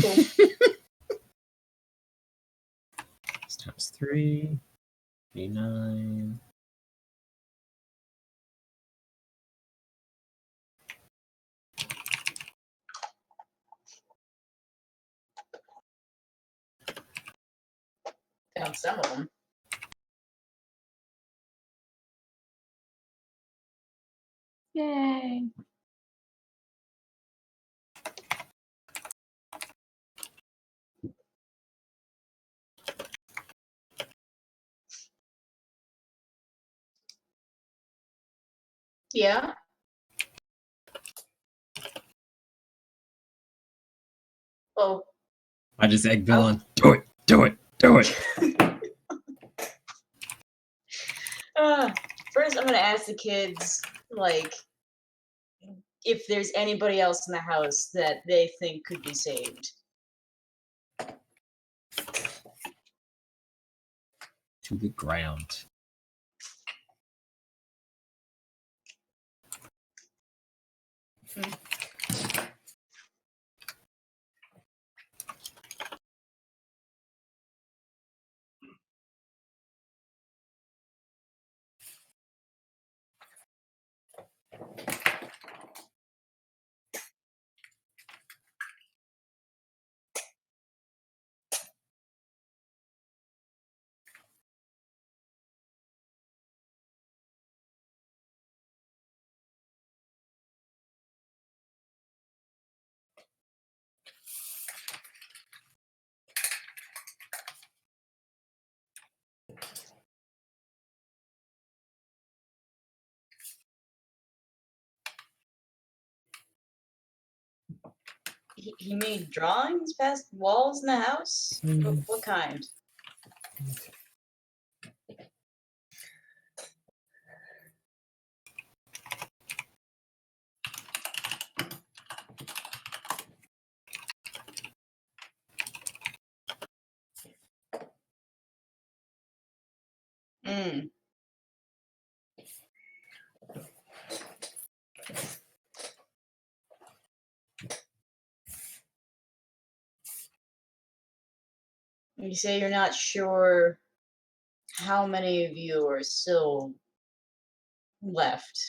Cool. This times 3, 89. Found some of them. Yay. Yeah. Oh. I just egg Bill on. Do it. Do it. Do it. First, I'm gonna ask the kids, like, if there's anybody else in the house that they think could be saved. To the ground. He made drawings past walls in the house? What kind? Mm. You say you're not sure how many of you are still left.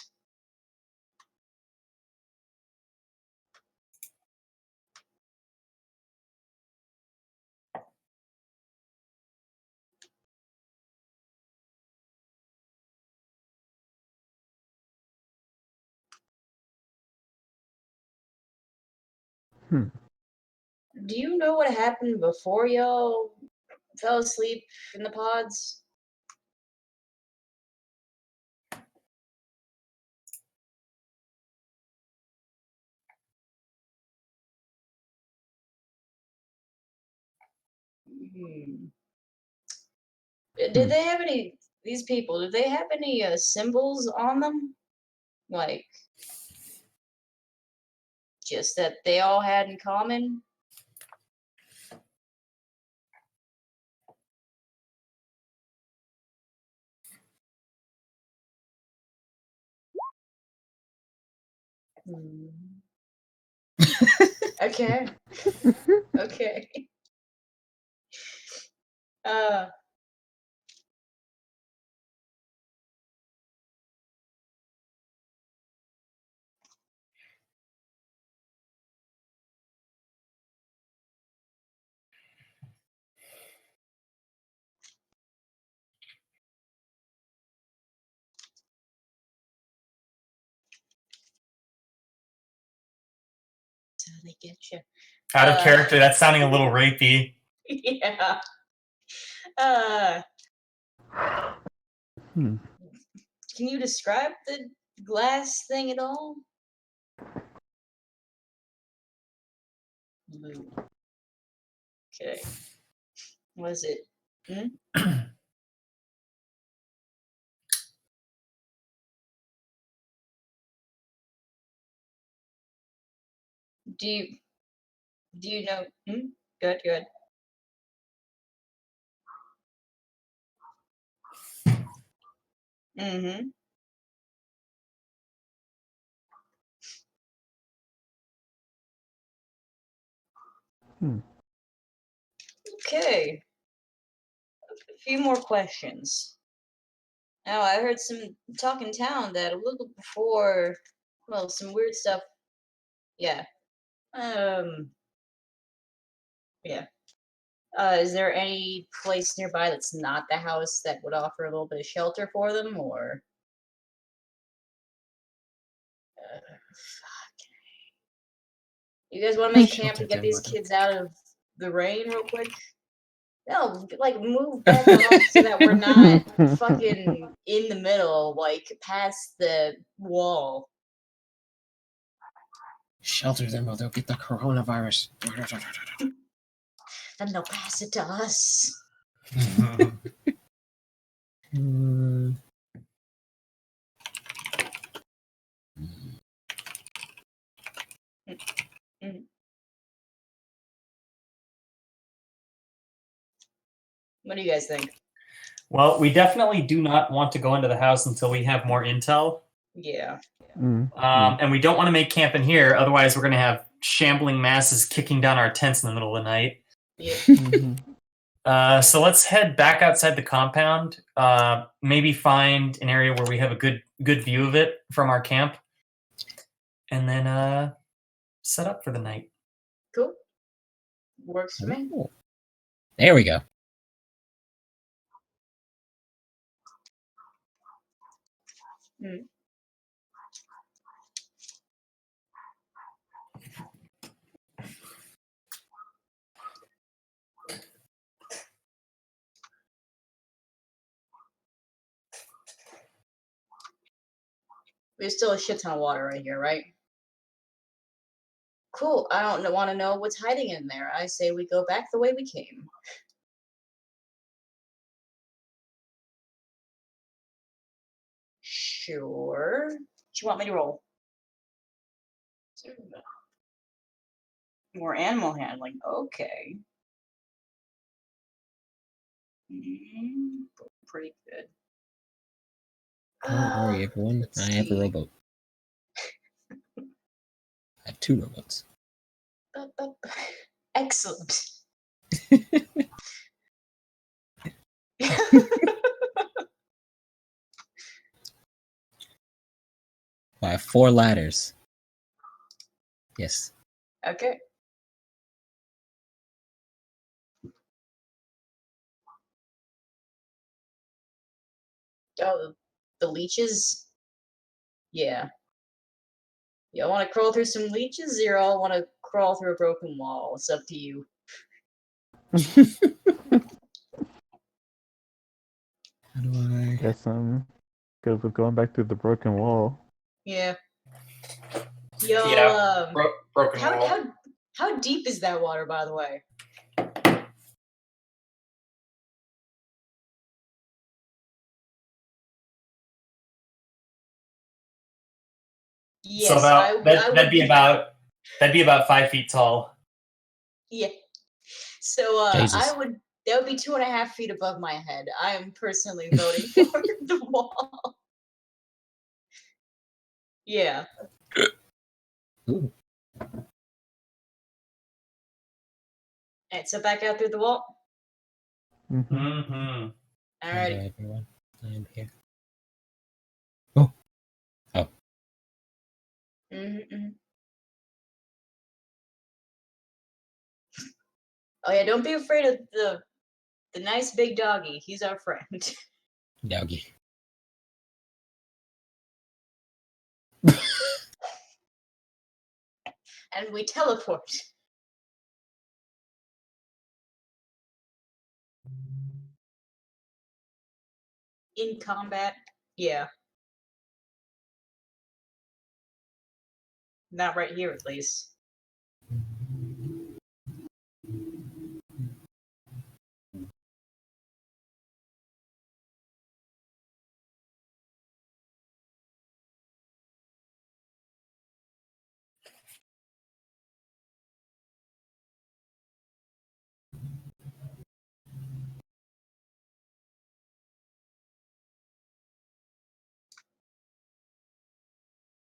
Do you know what happened before y'all fell asleep in the pods? Did they have any, these people, did they have any symbols on them? Like, just that they all had in common? Okay. Okay. That's how they get you. Out of character, that's sounding a little rapey. Yeah. Can you describe the glass thing at all? Okay. What is it? Do you know? Good, good. Mm-hmm. Okay. A few more questions. Now, I heard some talk in town that a little before, well, some weird stuff. Yeah. Um, yeah. Is there any place nearby that's not the house that would offer a little bit of shelter for them, or? You guys want to make camp Shelter and get them, these mother. kids out of the rain real quick? No, like move back off so that we're not fucking in the middle, like past the wall. Shelter them or they'll get the coronavirus. Then they'll pass it to us. Mm. Mm. What do you guys think? Well, we definitely do not want to go into the house until we have more intel. Yeah. And we don't want to make camp in here, otherwise we're going to have shambling masses kicking down our tents in the middle of the night. Yeah. So let's head back outside the compound. Maybe find an area where we have a good view of it from our camp, and then set up for the night. Cool. Works for me. Oh. There we go. Mm. There's still a shit ton of water right here, right? Cool. I don't want to know what's hiding in there. I say we go back the way we came. Sure. What you want me to roll? More animal handling. Okay. Pretty good. Don't worry, everyone. Let's I have a see. rowboat. I have 2 rowboats. Excellent. I have 4 ladders. Yes. Okay. Oh, the leeches? Yeah. Y'all want to crawl through some leeches, or y'all want to crawl through a broken wall? It's up to you. How do I? Guess because we're going back to the broken wall. Yeah. Yo, Yeah, broken how, wall. how how deep is that water, by the way? Yes, So about I that'd be about 5 feet tall. Yeah. So Jesus. that would be 2.5 feet above my head. I am personally voting for the wall. Yeah. Ooh. Alright, so back out through the wall. Mm-hmm. Hello, Alrighty. everyone. I'm here. Oh. Oh. Mm-hmm. Oh yeah, don't be afraid of the nice big doggy. He's our friend. Doggy. And we teleport. In combat. Yeah. Not right here, at least.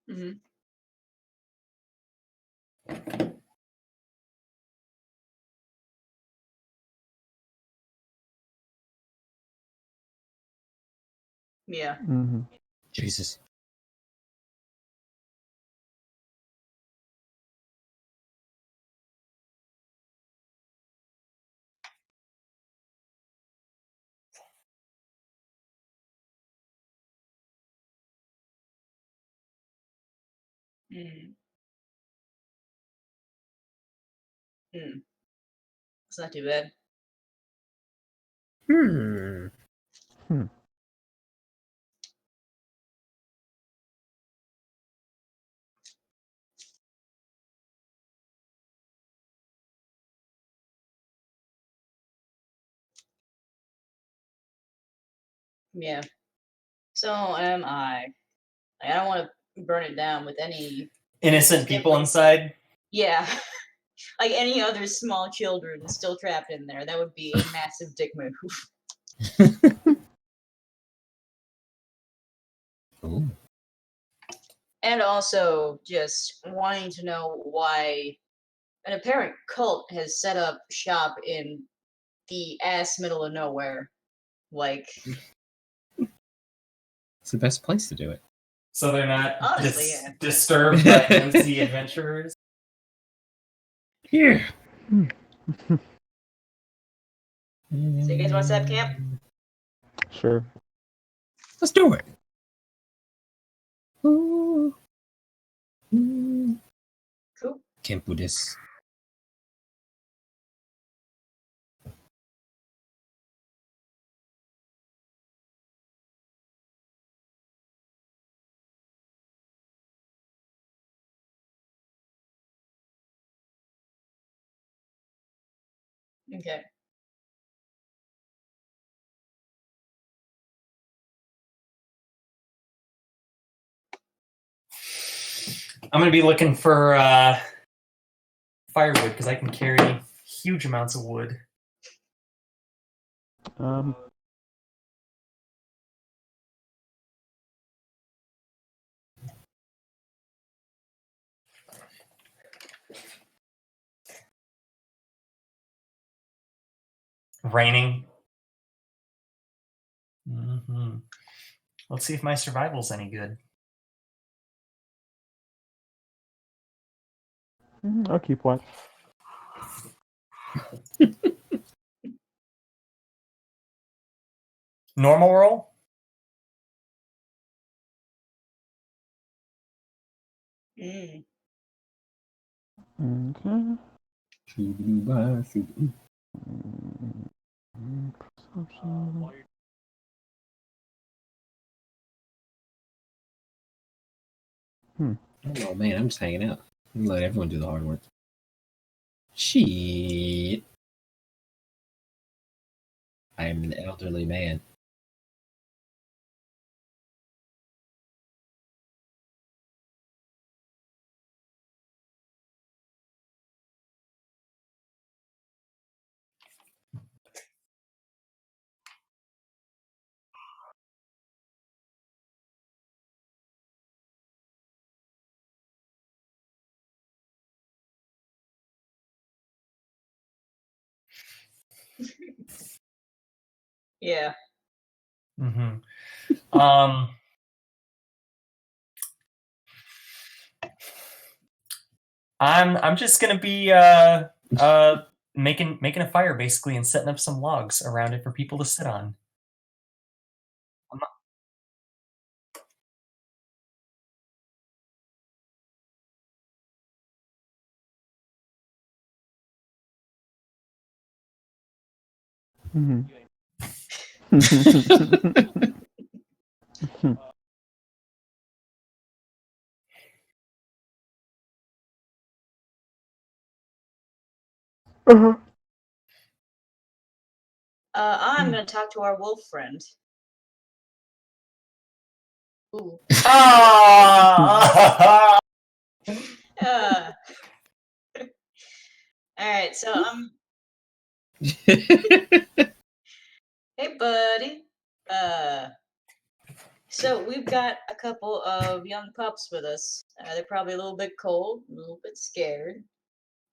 Mm-hmm. Yeah. Mm-hmm. Jesus. Mm. Mm. It's not too bad. Hmm. Yeah. So am I. Like, I don't want to burn it down with any. Innocent people inside. Yeah. Like any other small children still trapped in there. That would be a massive dick move. Ooh. And also just wanting to know why an apparent cult has set up shop in the ass middle of nowhere. Like, It's the best place to do it. So they're not Honestly, yeah. disturbed by nosy adventurers. Yeah. so you guys want to set up camp? Sure. Let's do it. Ooh. Ooh. Cool. Can't do this. Okay. I'm gonna be looking for firewood because I can carry huge amounts of wood. Um. Raining. Hmm. Let's see if my survival's any good. I'll keep watch. Normal roll? Mm. Okay. Shoo-doo-ba, shoo-doo. Perception. Oh man, I'm just hanging out. I'm gonna let everyone do the hard work. Shit. I am an elderly man. Yeah. Mm-hmm. I'm just gonna be making a fire basically and setting up some logs around it for people to sit on. Mm-hmm. Uh-huh. I'm gonna talk to our wolf friend. Ooh. Ah! Uh, Alright, so hey buddy. So we've got a couple of young pups with us. They're probably a little bit cold, a little bit scared.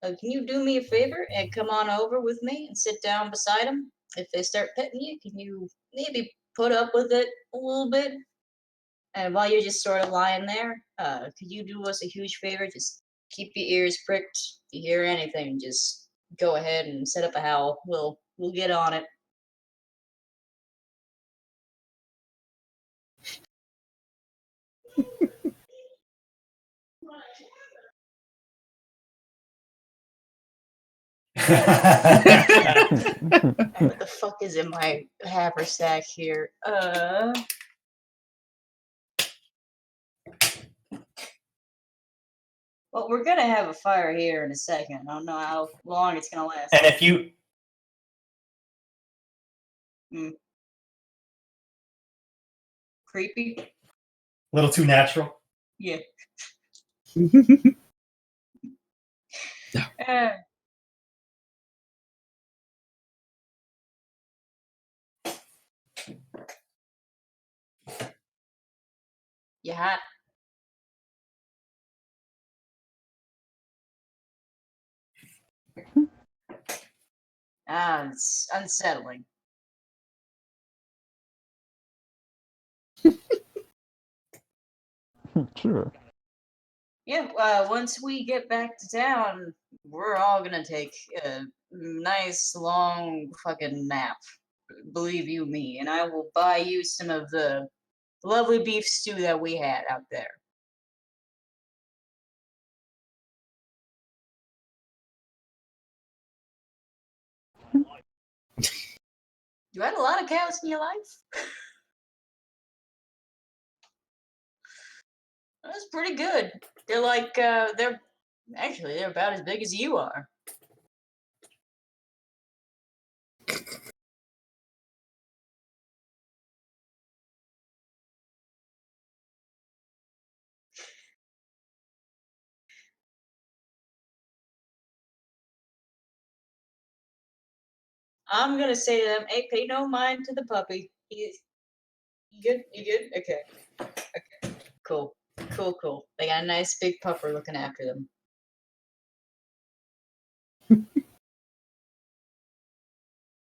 Can you do me a favor and come on over with me and sit down beside them? If they start petting you, can you maybe put up with it a little bit. And while you're just sort of lying there, could you do us a huge favor? Just keep your ears pricked. If you hear anything, just go ahead and set up a howl. We'll get on it. What the fuck is in my haversack here? Well, we're gonna have a fire here in a second. I don't know how long it's gonna last. And if you Creepy? a little too natural. Yeah. Yeah. You hot? It's unsettling. Sure. Yeah, once we get back to town, we're all gonna take a nice long fucking nap. Believe you me, and I will buy you some of the lovely beef stew that we had out there. You had a lot of cows in your life? That's pretty good. They're like, they're about as big as you are. I'm gonna say to them, hey, pay no mind to the puppy. You good? You good? Okay. Okay. Cool. Cool. They got a nice big pupper looking after them.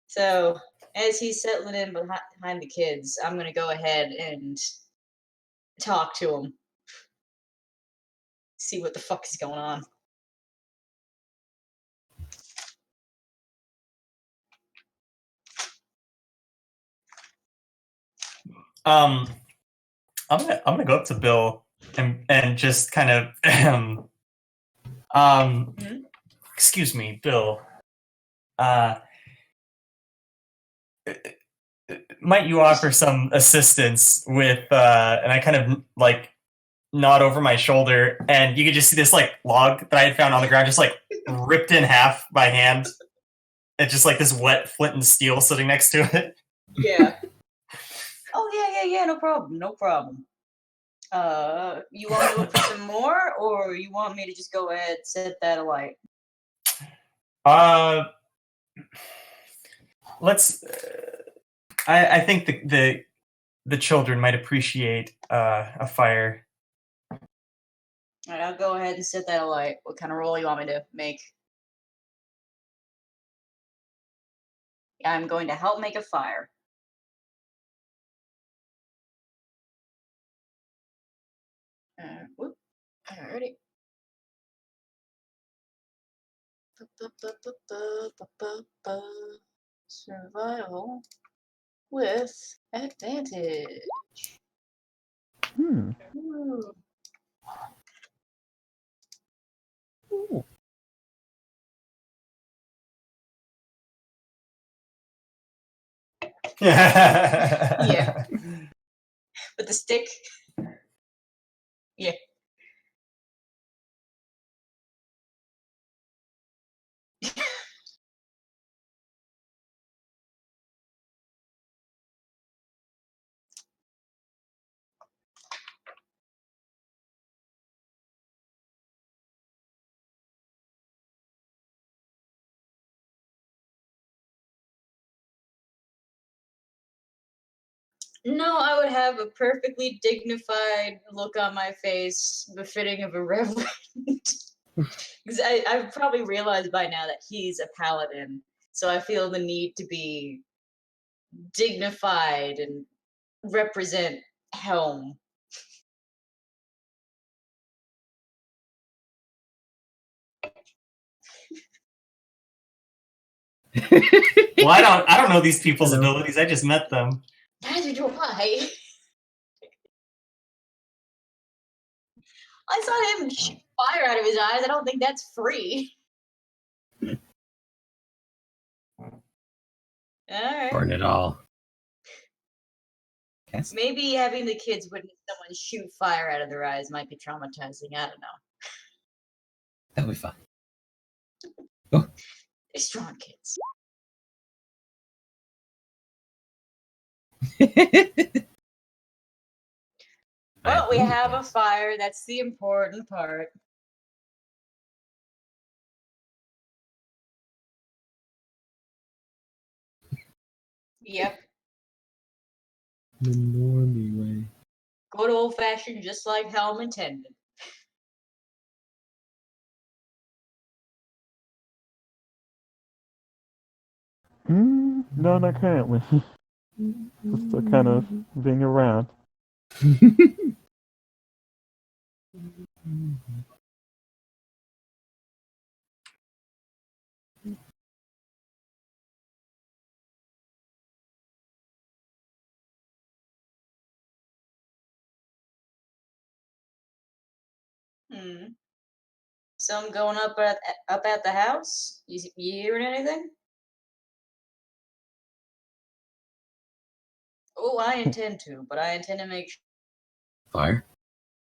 So, as he's settling in behind the kids, I'm gonna go ahead and talk to him. See what the fuck is going on. I'm gonna go up to Bill and just kind of Mhm. excuse me, Bill. Might you offer some assistance with and I kind of like nod over my shoulder, and you could just see this like log that I had found on the ground just like ripped in half by hand. It's just like this wet flint and steel sitting next to it. Yeah. Oh yeah. No problem. You want me to look for some more, or you want me to just go ahead and set that alight? Let's. I think the children might appreciate a fire. All right, I'll go ahead and set that alight. What kind of roll you want me to make? I'm going to help make a fire. Whoop. Alrighty. Survival with advantage. Hmm. Ooh. Ooh. Yeah. With the stick. Yeah. No, I would have a perfectly dignified look on my face, befitting of a reverend. Because I've probably realized by now that he's a paladin, so I feel the need to be dignified and represent Helm. Well, I don't know these people's Hello. abilities. I just met them. Neither do I. I saw him shoot fire out of his eyes. I don't think that's free. Alright. Burn it all. Yes. Maybe having the kids witness someone shoot fire out of their eyes might be traumatizing. I don't know. That'll be fun. They're strong kids. Well, we have a fire. That's the important part. Yep. The normie way. Good old fashioned, just like Helm intended. No, not currently. Just still kind of being around. Some going up at the house. You hearing anything? Oh, I intend to, but I intend to make Fire?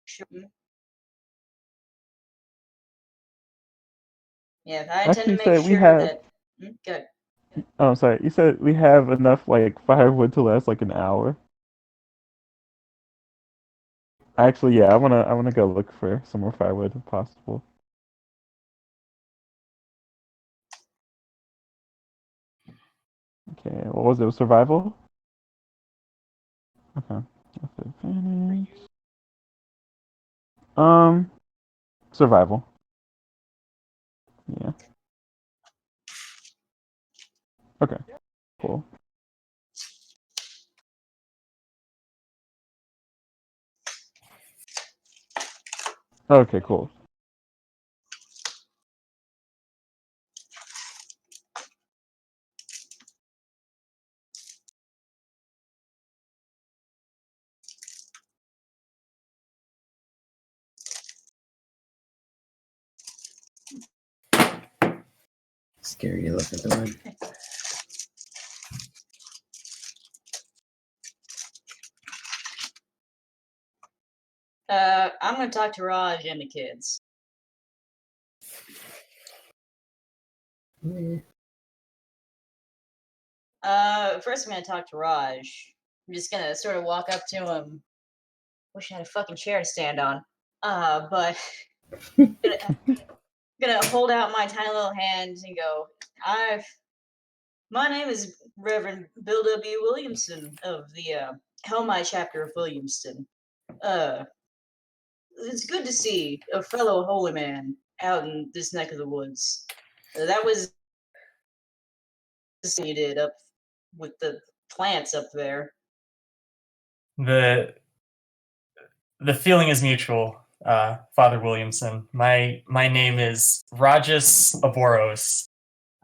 sure. Yeah, I intend Actually, to say make we sure have. that. Good. Oh, I'm sorry. You said we have enough like firewood to last like an hour. Actually, yeah, I wanna go look for some more firewood if possible. Okay, what was it? Survival? Okay. With advantage. Survival. Yeah. Okay. Cool. Okay, cool. Scary to look at the one. I'm gonna talk to Raj and the kids. First I'm gonna talk to Raj. I'm just gonna sort of walk up to him. Wish I had a fucking chair to stand on. But gonna hold out my tiny little hand and go, my name is Reverend Bill W. Williamson of the Helmite chapter of Williamston. It's good to see a fellow holy man out in this neck of the woods. That was you did up with the plants up there. The feeling is mutual, Father Williamson. My name is Rajas Aboros.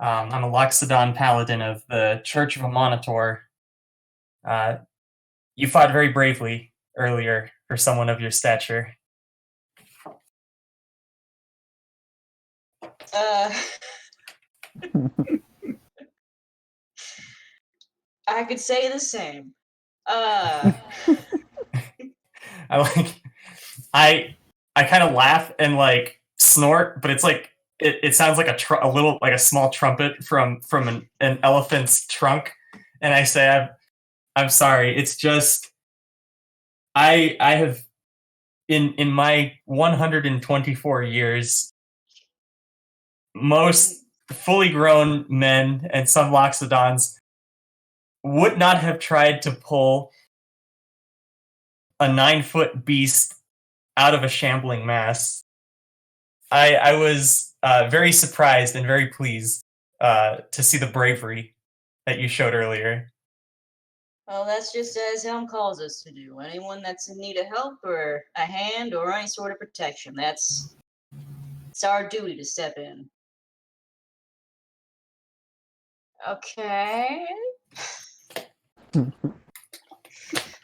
I'm a Loxodon paladin of the Church of Amonitor. You fought very bravely earlier for someone of your stature. I could say the same. Uh, I kind of laugh and like snort, but it's like it sounds like a little like a small trumpet from an elephant's trunk, and I say I'm sorry. It's just I have in my 124 years, most fully grown men and some Loxodons would not have tried to pull a 9-foot beast out of a shambling mass. I was very surprised and very pleased to see the bravery that you showed earlier. Well, that's just as Helm calls us to do. Anyone that's in need of help or a hand or any sort of protection, it's our duty to step in. Okay.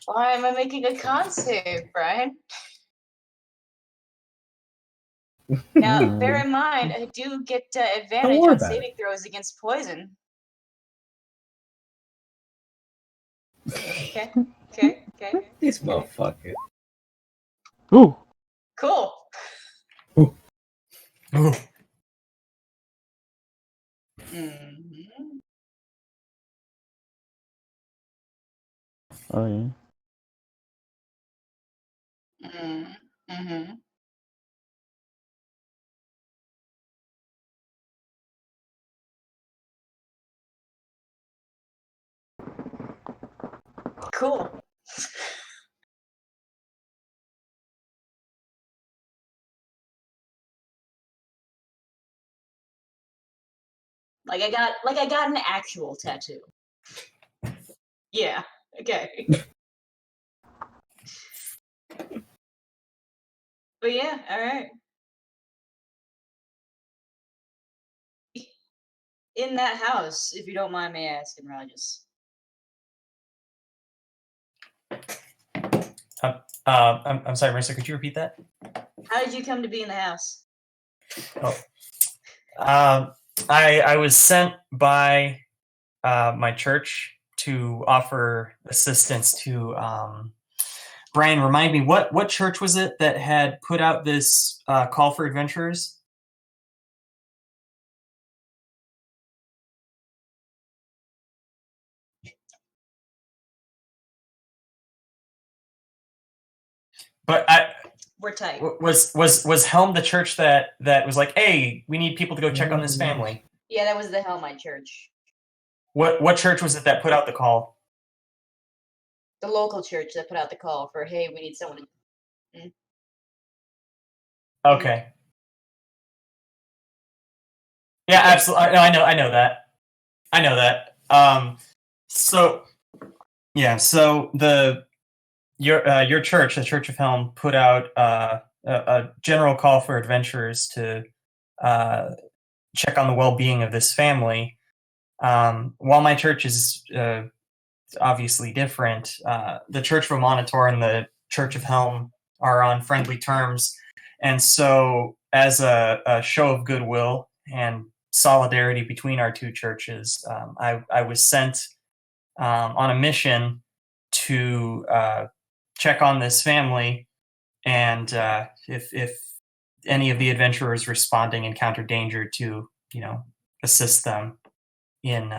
Why am I making a con save, Brian? Now, bear in mind, I do get advantage worry on about saving throws against poison. Okay. This motherfucker. Ooh. Cool. Ooh. Mm-hmm. Oh yeah. Mm-hmm. Cool. Like I got an actual tattoo. Yeah. Okay. But yeah, all right. In that house, if you don't mind me asking, Rogers. I'm sorry, Marissa. Could you repeat that? How did you come to be in the house? I was sent by my church to offer assistance to Brian. Remind me, what church was it that had put out this call for adventurers? But We're tight. was Helm the church that was like, hey, we need people to go check on this family? Yeah, that was the Hellmite Church. What church was it that put out the call? The local church that put out the call for, hey, we need someone to. Okay. Yeah, absolutely. No, I know that. I know that. So yeah, so your church, the Church of Helm, put out a general call for adventurers to check on the well-being of this family. While my church is obviously different, the Church of Monitor and the Church of Helm are on friendly terms, and so as a show of goodwill and solidarity between our two churches, I was sent on a mission to check on this family, and if any of the adventurers responding encounter danger, to assist them in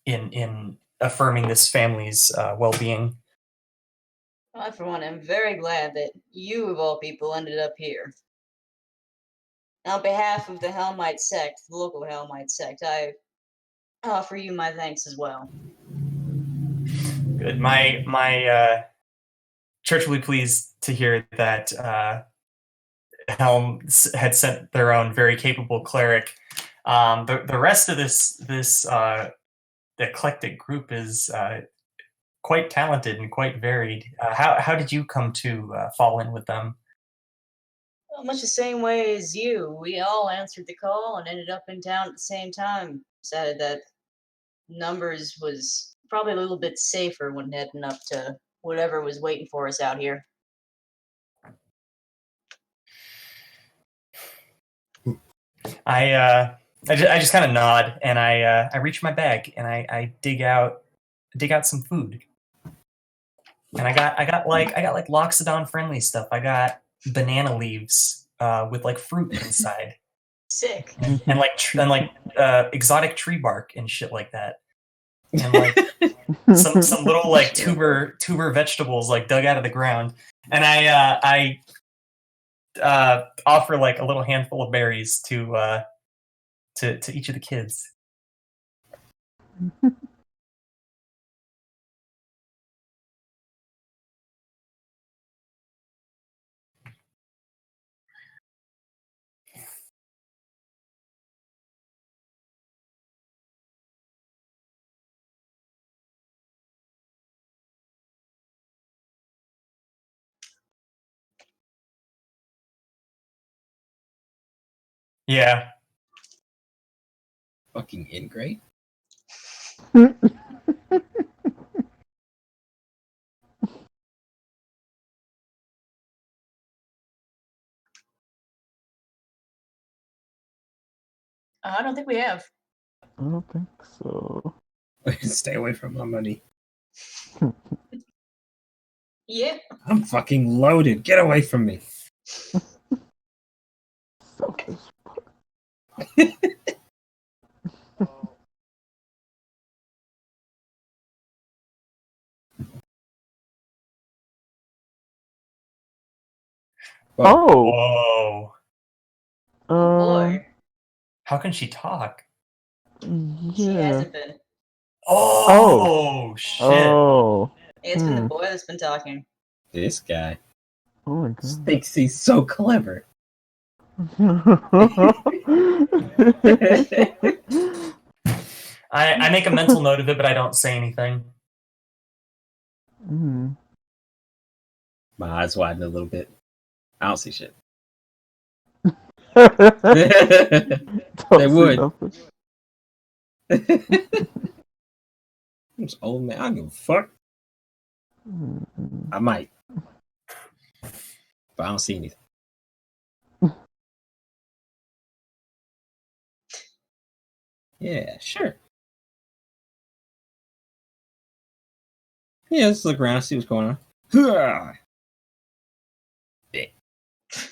in affirming this family's well-being. I, for one, am very glad that you, of all people, ended up here. On behalf of the Helmite sect, the local Helmite sect, I offer you my thanks as well. Good. My church will be pleased to hear that Helm had sent their own very capable cleric. The rest of this eclectic group is quite talented and quite varied. How did you come to fall in with them? Well, much the same way as you, we all answered the call and ended up in town at the same time. Decided that numbers was probably a little bit safer when heading up to whatever was waiting for us out here. I just kind of nod, and I reach my bag and I dig out some food. And I got like Loxodon friendly stuff. I got banana leaves with like fruit inside, Sick. and like exotic tree bark and shit like that, and like some little like tuber vegetables like dug out of the ground. And I offer like a little handful of berries to each of the kids. Yeah. Fucking ingrate. I don't think we have. I don't think so. Stay away from my money. Yeah. I'm fucking loaded. Get away from me. Selfish. Well, Oh. Whoa. Oh boy. How can she talk? She Yeah. hasn't been. Oh, shit. Oh. It's been the boy that's been talking. this guy Oh my god. thinks he's so clever. I make a mental note of it, but I don't say anything. Mm. My eyes widen a little bit. I don't see shit. Don't They see would. nothing. I'm just old man. I don't give a fuck. Mm. I might. But I don't see anything. Yeah, sure. Yeah, let's look around, see what's going on.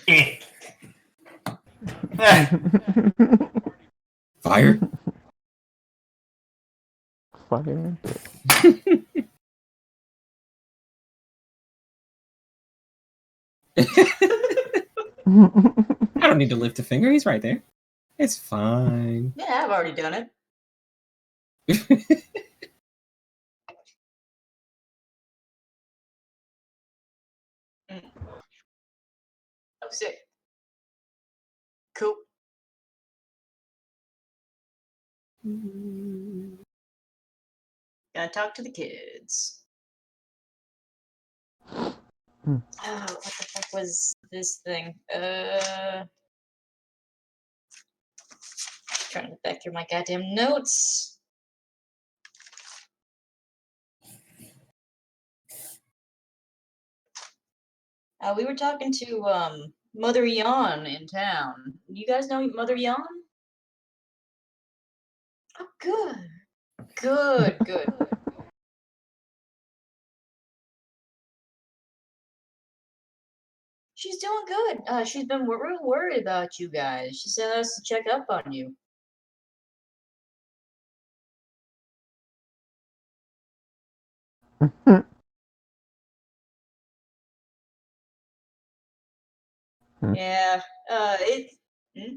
Eh. Fire? Fire. I don't need to lift a finger. He's right there. It's fine. Yeah, I've already done it. Oh, sick. Cool. Gotta talk to the kids. Hmm. Oh, what the fuck was this thing? Trying to look back through my goddamn notes. We were talking to Mother Yawn in town. You guys know Mother Yawn? Oh, good. Good, good. She's doing good. She's been real worried about you guys. She sent us to check up on you. Yeah. It's. Hmm?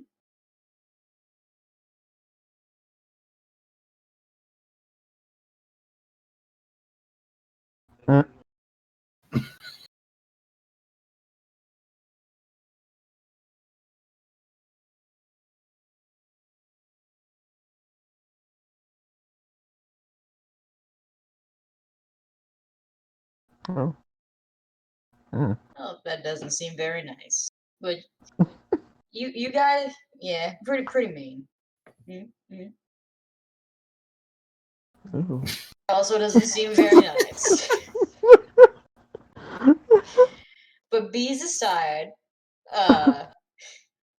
Oh. Mm. Oh, that doesn't seem very nice. But you guys, yeah, pretty mean. Mm-hmm. Ooh. Also doesn't seem very nice. But bees aside,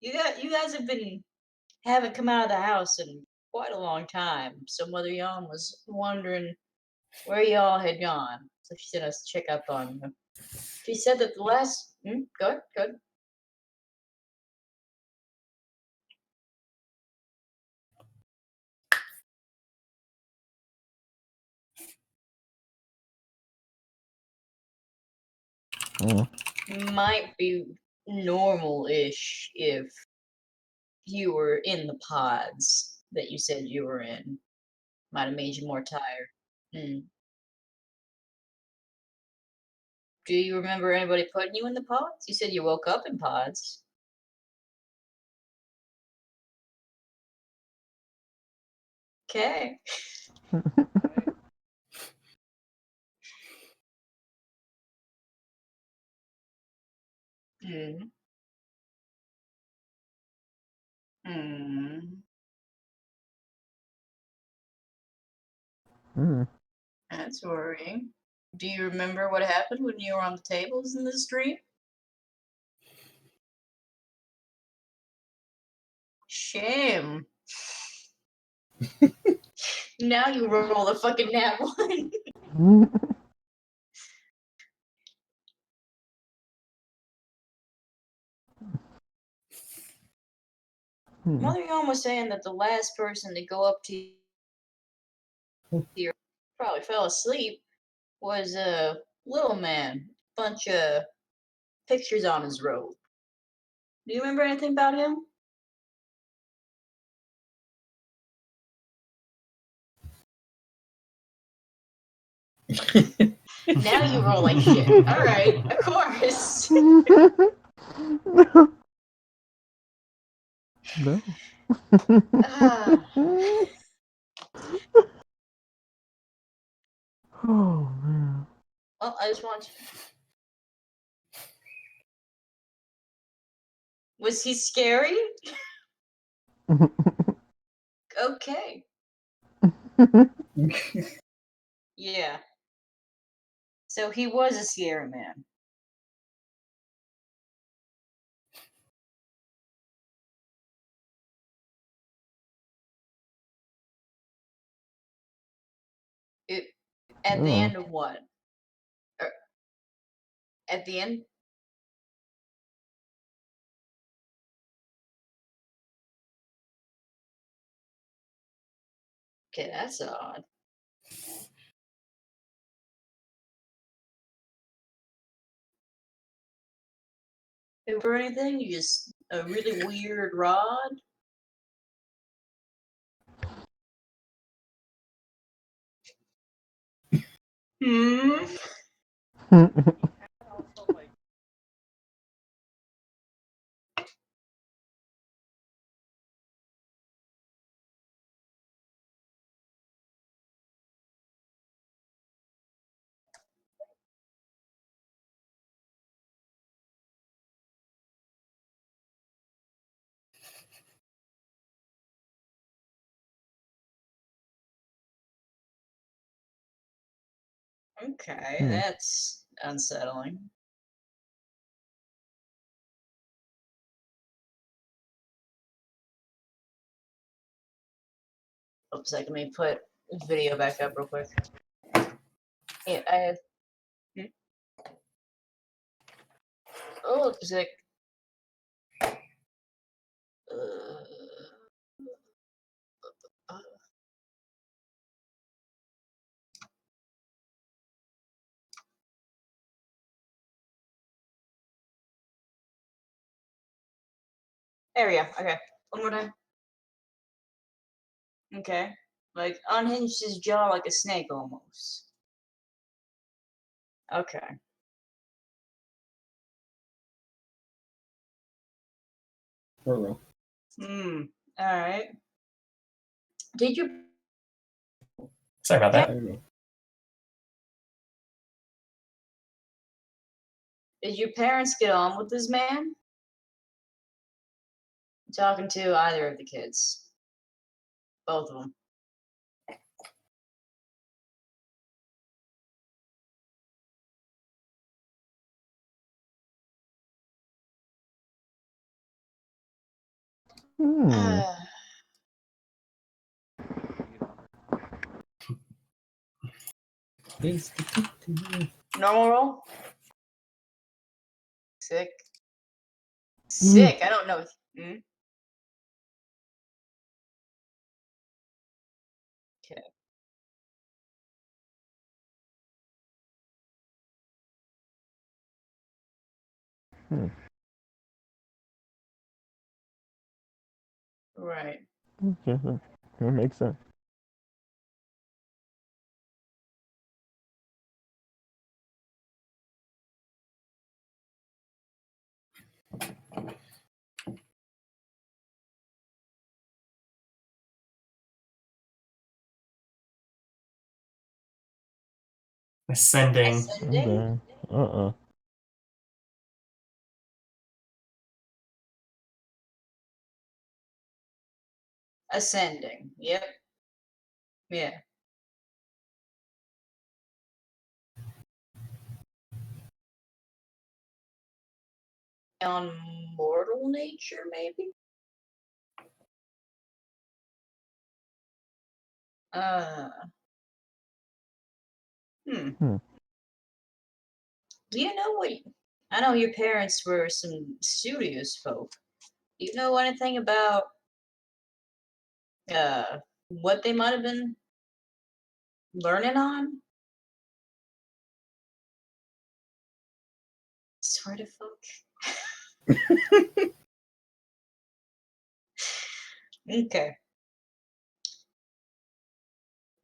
you guys haven't come out of the house in quite a long time. So Mother Yawn was wondering where y'all had gone. So she sent us to check up on you. She said that the last good. Mm. Might be normal-ish if you were in the pods that you said you were in. Might have made you more tired. Mm. Do you remember anybody putting you in the pods? You said you woke up in pods. Okay. Mm. Hmm. Hmm. That's worrying. Do you remember what happened when you were on the tables in this dream? Shame. Now you roll a fucking nat one. Mother Yon was saying that the last person to go up to you probably fell asleep was a little man. Bunch of pictures on his robe. Do you remember anything about him? Now you roll like shit. Alright, of course. No. Ah, Oh man. well, I just want you. Was he scary? Okay. Yeah. So he was a scary man. It, at the Oh. end of what? Er, at the end? Okay, that's odd. Over anything? You just a really weird rod? Hmm. Okay, Hmm. that's unsettling. Oops, let me put the video back up real quick. Yeah, I have. Hmm? Oh, it's like. Uh, uh, there we go. Okay, one more time. Okay, like unhinged his jaw like a snake almost. Okay. Ruh-roh. Hmm. All right. Did your Sorry about I that. don't know. did your parents get on with this man? Talking to either of the kids, both of them. Hmm. Normal roll. Sick. Sick. I don't know. Hmm? Okay. Hmm. Right. Okay, that makes sense. Ascending. Ascending. Uh-uh. Ascending. Yep. Yeah. On mortal nature, maybe? Uh. Hmm. Do you know what? I know your parents were some studious folk. Do you know anything about what they might have been learning on? Sort of folk. Okay.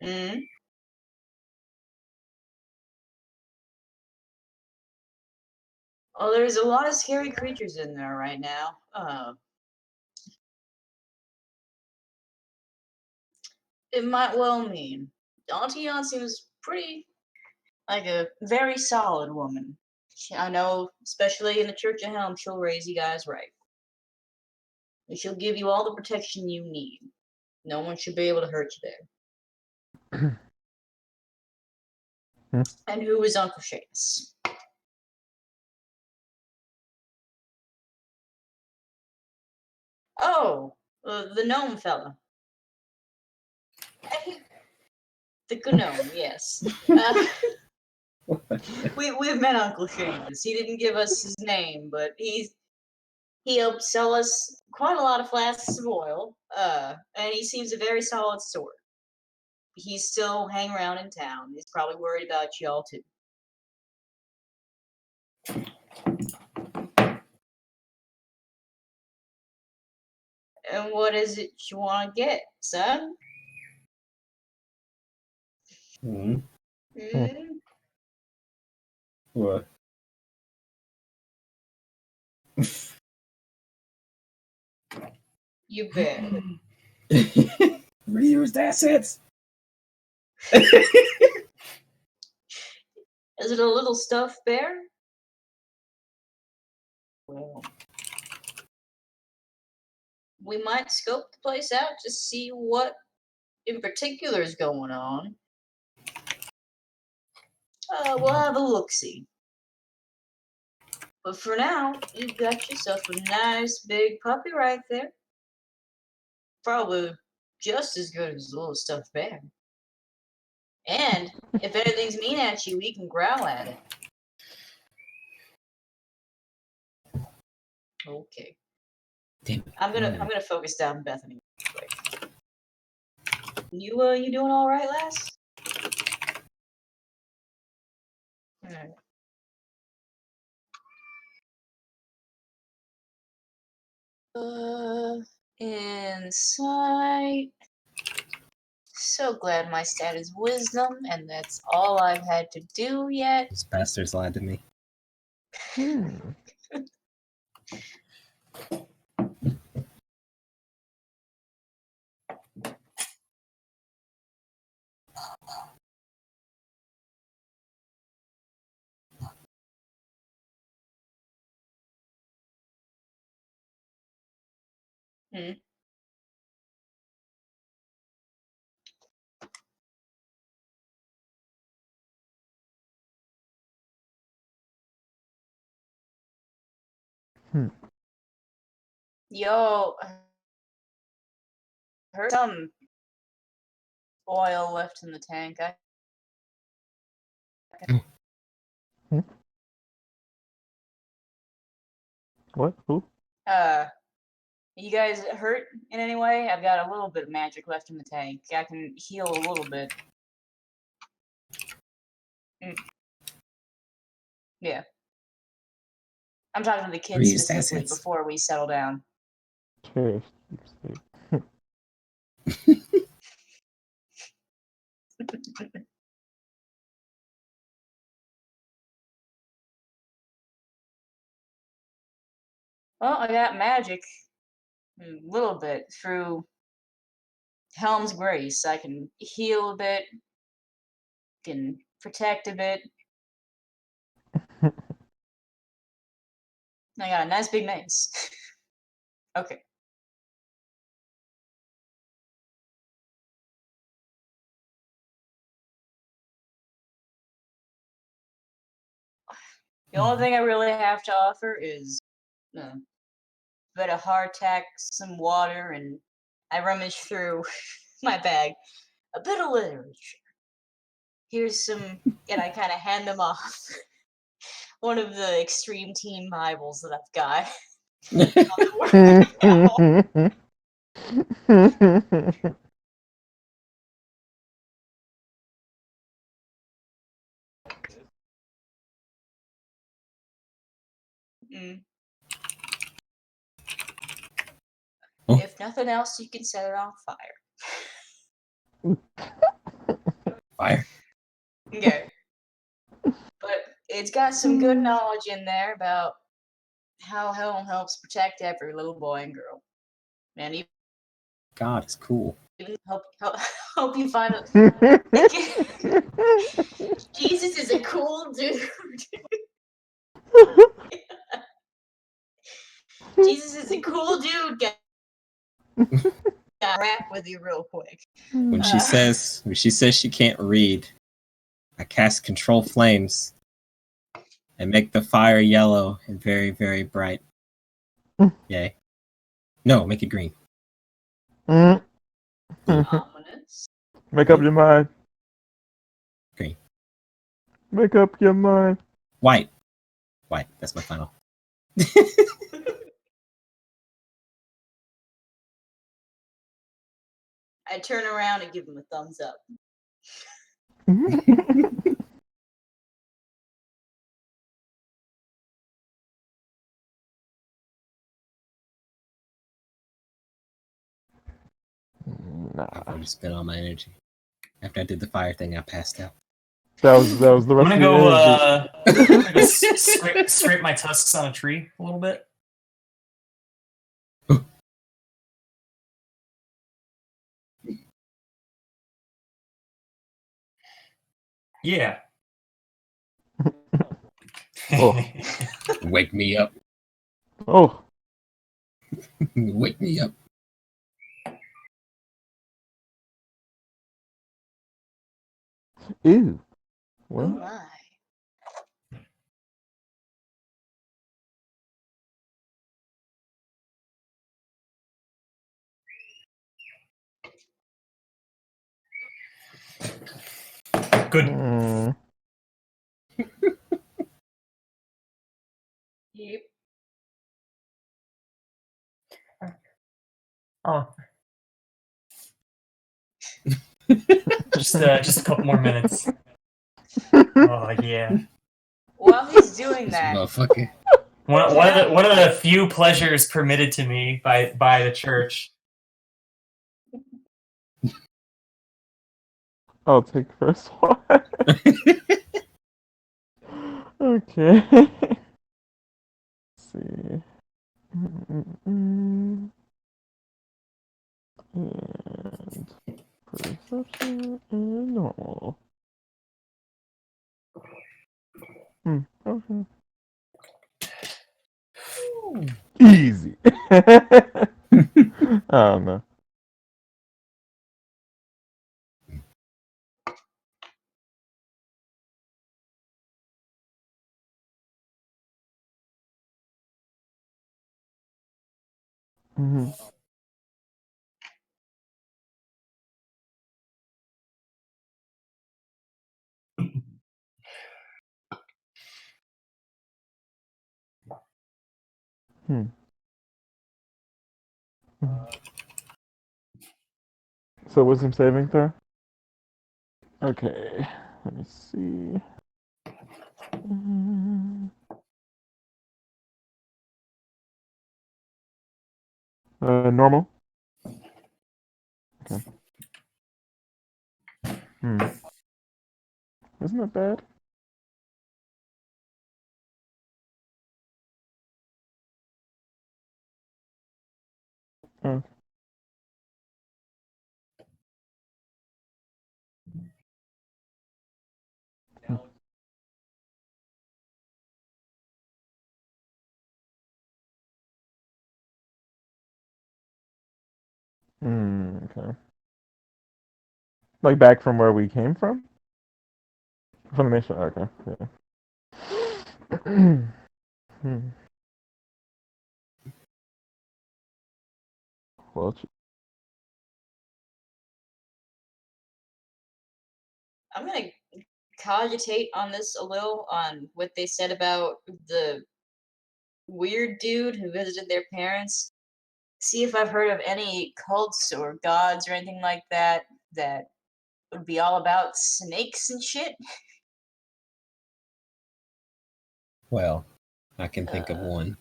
Mm. Well, there's a lot of scary creatures in there right now. It might well mean. Dantian seems pretty like a very solid woman. I know, especially in the Church of Helm, she'll raise you guys right. And she'll give you all the protection you need. No one should be able to hurt you there. And who is Uncle Seamus? Oh, the gnome fella. The gnome, yes. We've met Uncle Seamus. He didn't give us his name, but he helped sell us quite a lot of flasks of oil. And he seems a very solid sort. He's still hanging around in town. He's probably worried about y'all too. And what is it you want to get, son? Hmm. Mm? What? You bet. Reused assets. Is it a little stuffed bear? Well, we might scope the place out to see what in particular is going on. We'll have a look-see. But for now, you've got yourself a nice big puppy right there. Probably just as good as a little stuffed bear. And if anything's mean at you, we can growl at it. Okay. Damn it. I'm gonna focus down Bethany real quick. You doing all right, lass? Alright. Insight. So glad my stat is wisdom, and that's all I've had to do yet. Those bastards lied to me. Hmm. Yo, heard some oil left in the tank. What? Who? You guys hurt in any way? I've got a little bit of magic left in the tank. I can heal a little bit. Yeah. I'm talking to the kids Reused specifically assets. before we settle down. Cherished. Well, I got magic a little bit through Helm's Grace. I can heal a bit, can protect a bit. I got a nice big mace. Okay. The only thing I really have to offer is a bit of hardtack, some water, and I rummage through my bag. A bit of literature. Here's some, and I kind of hand them off one of the Extreme Team Bibles that I've got. Mm. Oh. If nothing else, you can set it on fire. Fire. Okay. But it's got some good knowledge in there about how hell helps protect every little boy and girl. And God is cool. even help you find a Jesus is a cool dude. Jesus is a cool dude. Got rap with you real quick. When she says she can't read, I cast control flames and make the fire yellow and very, very bright. Yay. No, make it green. Ominous. Make up your mind. Green. Make up your mind. White. White. That's my final. I turn around and give him a thumbs up. Nah. I've already spent all my energy. After I did the fire thing, I passed out. That was the rest I'm gonna of your go, energy. I'm gonna go scrape my tusks on a tree a little bit. Yeah. Oh. Wake me up. Oh. Wake me up. Ew. Oh What? my. Good. Yep. Oh. just a couple more minutes. Oh yeah. While he's doing This that, motherfucker. One of the few pleasures permitted to me by the church. I'll take first one. Okay. Let's see. And perception and normal. Okay. Easy. I don't know. Mm-hmm. So wisdom saving throw? Okay. Let me see. Normal? Okay. Isn't that bad? Oh. Okay. Like back from where we came from? From the mission? Okay. Yeah. Hmm. Well, I'm gonna cogitate on this a little on what they said about the weird dude who visited their parents. See if I've heard of any cults or gods or anything like that that would be all about snakes and shit. Well, I can think of Uh, one.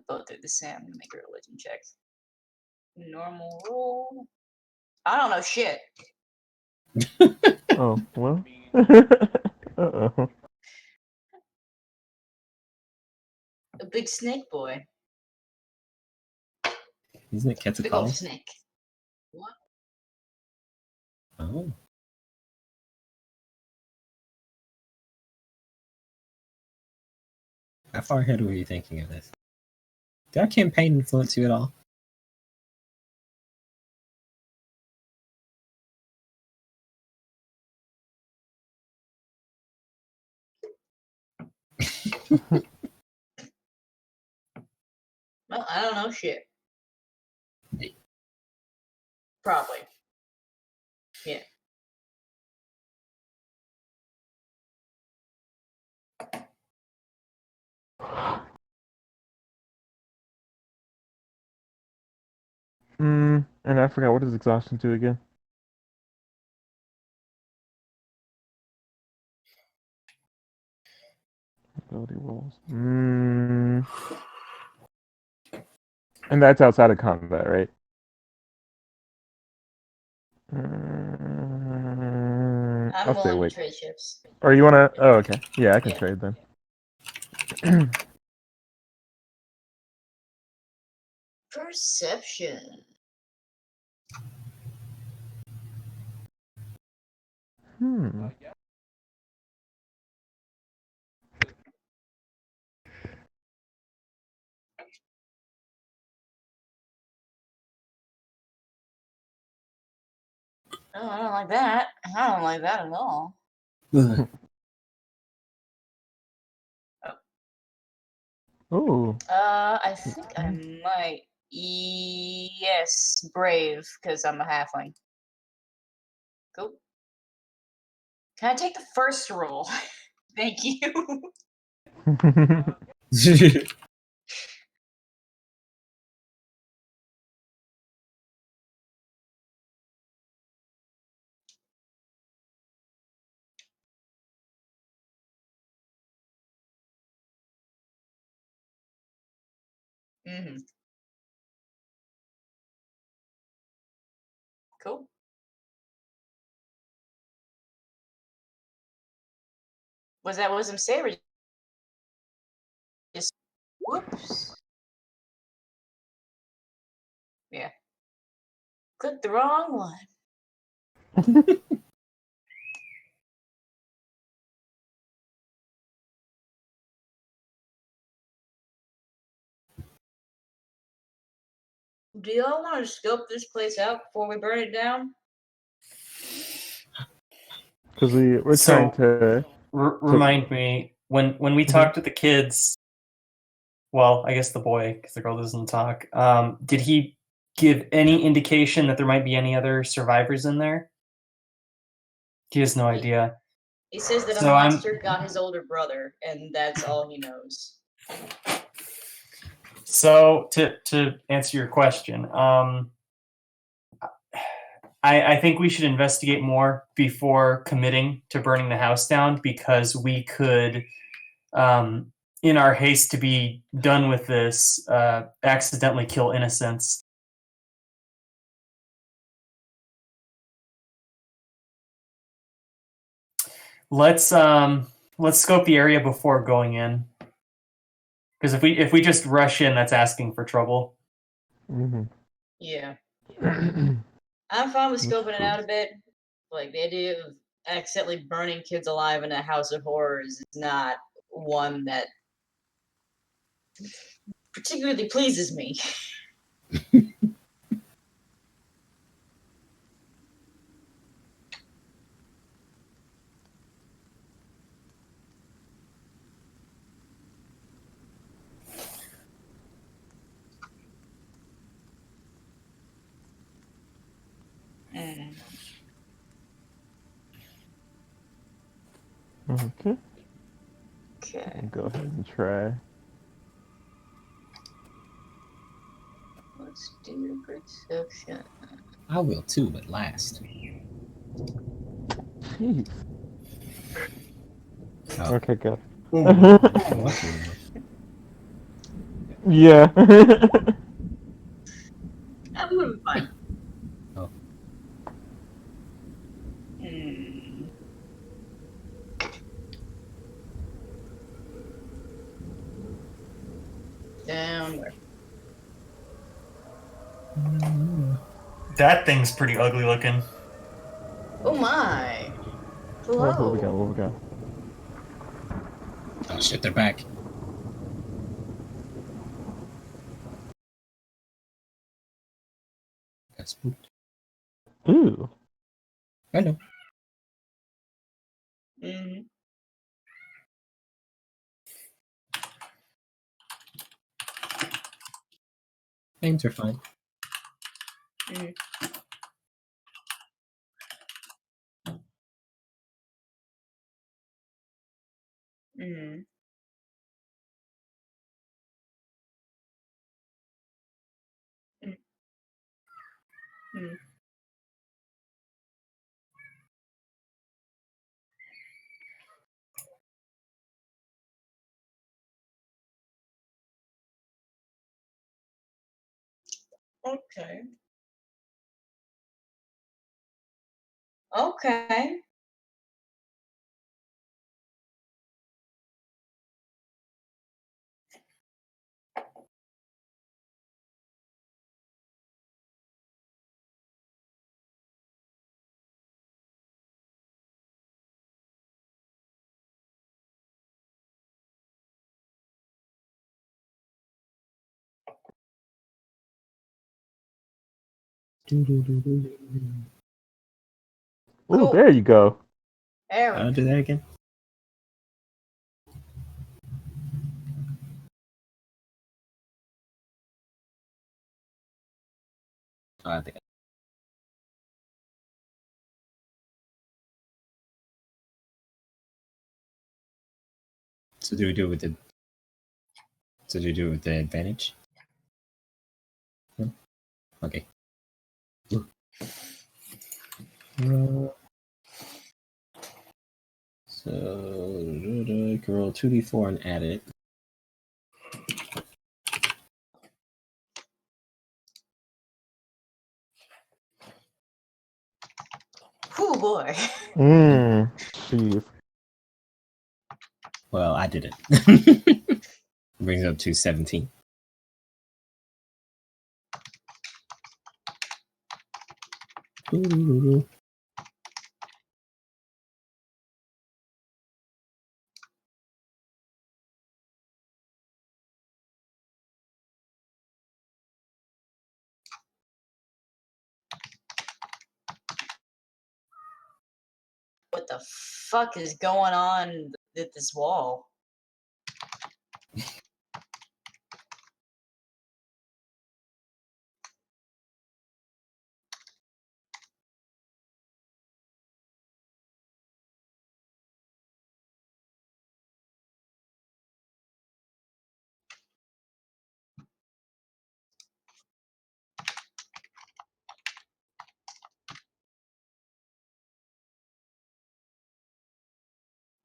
Both are the same. I'm gonna make a religion check. Normal roll. I don't know shit. oh well. Uh-oh. A big snake boy. Isn't it Big old Quetzalcoatl? snake. What? Oh. How far ahead were you thinking of this? Did our campaign influence you at all? Well, I don't know shit. Probably. Yeah. And I forgot, what does exhaustion do again? Ability rolls. And that's outside of combat, right? I'm I'll stay willing to awake. trade ships. Or you wanna? Oh, okay. Yeah, I can Yeah. trade then. Perception. Hmm. Oh, I don't like that. I don't like that at all. Ugh. Oh. I think I might. Yes, brave, because I'm a halfling. Cool. Can I take the first roll? Thank you. Mm-hmm. Cool. Was that wisdom save or just whoops? Yeah. Clicked the wrong one. Do y'all want to scope this place out before we burn it down? Because we're So- trying to. Remind me when we talked to the kids. Well, I guess the boy, because the girl doesn't talk. Did he give any indication that there might be any other survivors in there? He has no idea. He says that a So I'm- monster got his older brother, and that's all he knows. So to answer your question, I think we should investigate more before committing to burning the house down, because we could, in our haste to be done with this, accidentally kill innocents. Let's scope the area before going in, because if we just rush in, that's asking for trouble. Mhm. Yeah. Mhm. I'm fine with That's scoping it true. out a bit. Like, the idea of accidentally burning kids alive in a house of horrors is not one that particularly pleases me. Okay. Okay. I'll go ahead and try. Let's do perception. I will too, at last. Jeez. Oh. Okay, good. What? Yeah. That would be fine. Oh. Hmm. Down where? That thing's pretty ugly looking. Oh my. What we got? Hello. What we got? Oh shit, they're back. Got spooked. Ooh. Hello. Mm-hmm. Names are fine. Mm. Mm. Mm. Mm. Okay. Okay. Ooh, Cool. there you go. There we I'll do that again. Oh, I think. So do we do it with the? So do we do it with the advantage? No? Okay. So you can roll 2d4 and add it. Oh boy. Jeez. Well, I did it. Brings it up to 17. What the fuck is going on at this wall?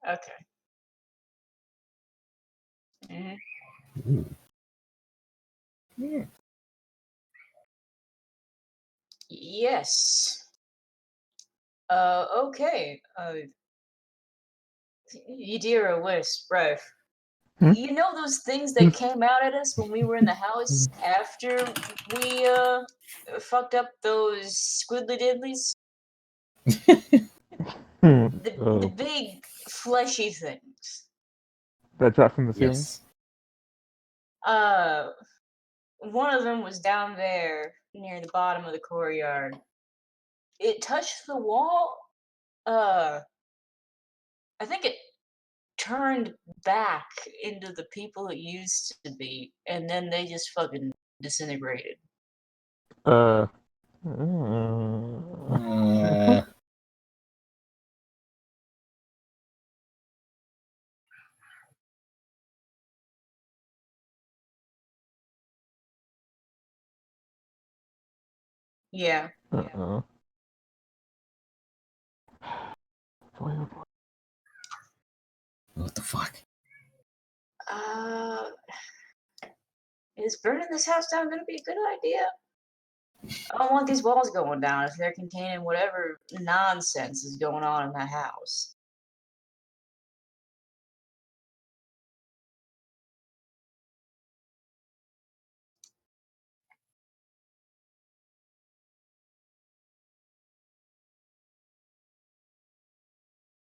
Okay. Mm-hmm. Ooh. Yeah. Yes. Okay. Yadira Wisp, right. Hmm? You know those things that came out at us when we were in the house after we fucked up those squiddly diddlies? The Oh, big fleshy things. that dropped from the ceiling. Yes. Uh one of them was down there near the bottom of the courtyard. It touched the wall. I think it turned back into the people it used to be, and then they just fucking disintegrated. Uh. Uh, Yeah. Uh-uh. Boy, oh boy. What the fuck? Uh, is burning this house down gonna be a good idea? I don't want these walls going down if they're containing whatever nonsense is going on in that house.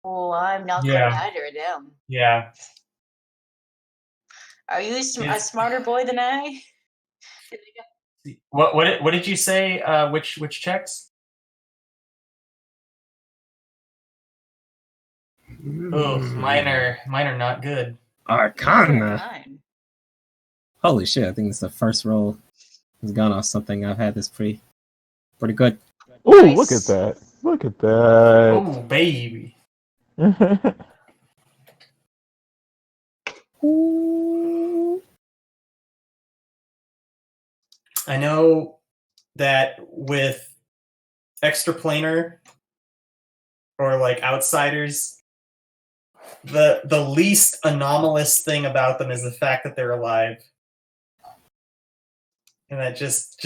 Well, I'm not quite Yeah. either of them. Yeah. Are you a It's- smarter boy than I? What did you say? Which checks? Oh, mine are not good. Arcana. Fine. Holy shit! I think it's the first roll. Has gone off something I've had this pretty good. Oh, Nice. look at that. Look at that. Oh, baby. Ooh. I know that with extraplanar or like outsiders, the least anomalous thing about them is the fact that they're alive, and that just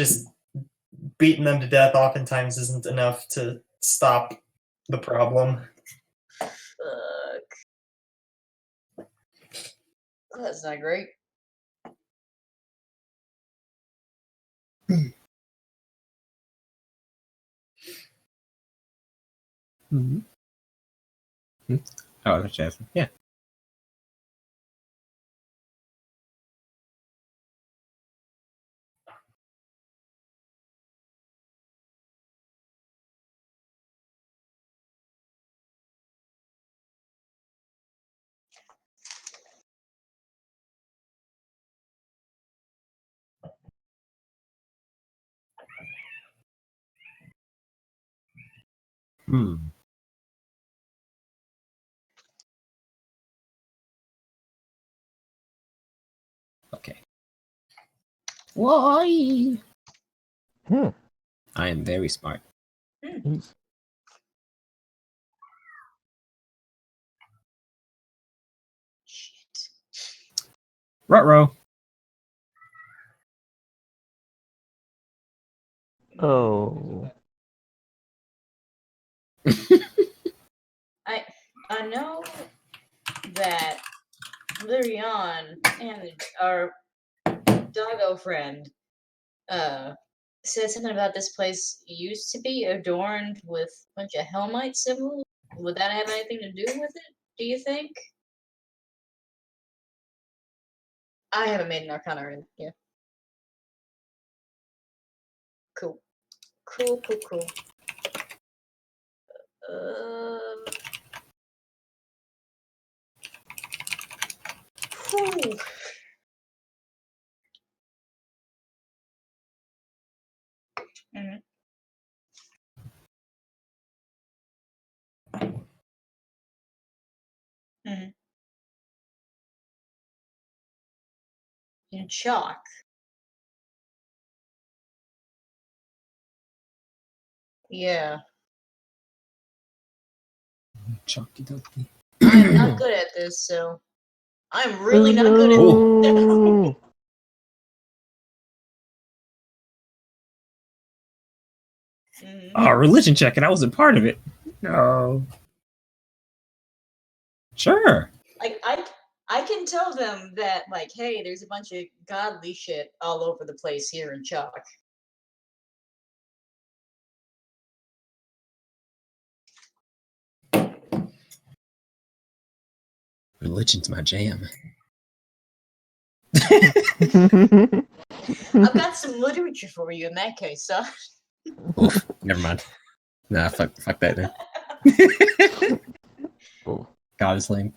beating them to death oftentimes isn't enough to stop the problem. Fuck. That's not great. Mhm. Oh, that's Jasmine. Yeah. Hmm. Okay. Why? Hmm. I am very smart. He's- Shit. Ruh-roh. Oh. I know that Lyrion and our doggo friend said something about this place used to be adorned with a bunch of Hellmite symbols. Would that have anything to do with it, do you think? I haven't made an Arcana roll. Yeah. Cool. Cool. Whew. Mhm. Mhm. In chalk. Yeah. Chalky dokie. I'm not good at this, so I'm really not good at No. Mhm. Oh, religion check, and I wasn't part of it. No. Sure. Like I can tell them that like, hey, there's a bunch of godly shit all over the place here in chalk. Religion's my jam. I've got some literature for you in that case, son. Oof. Never mind. Nah, fuck that then. Oh. God is lame.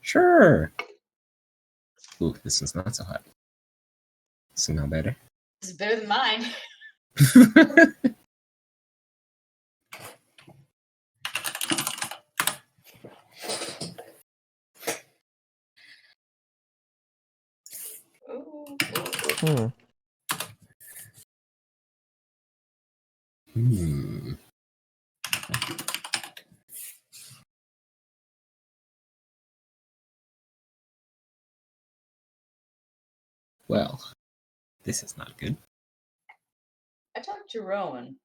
Sure. Ooh, this one's not so hot. This is now better. It's better than mine. Ooh. Hmm. Hmm. Well, this is not good. I talked to Rowan.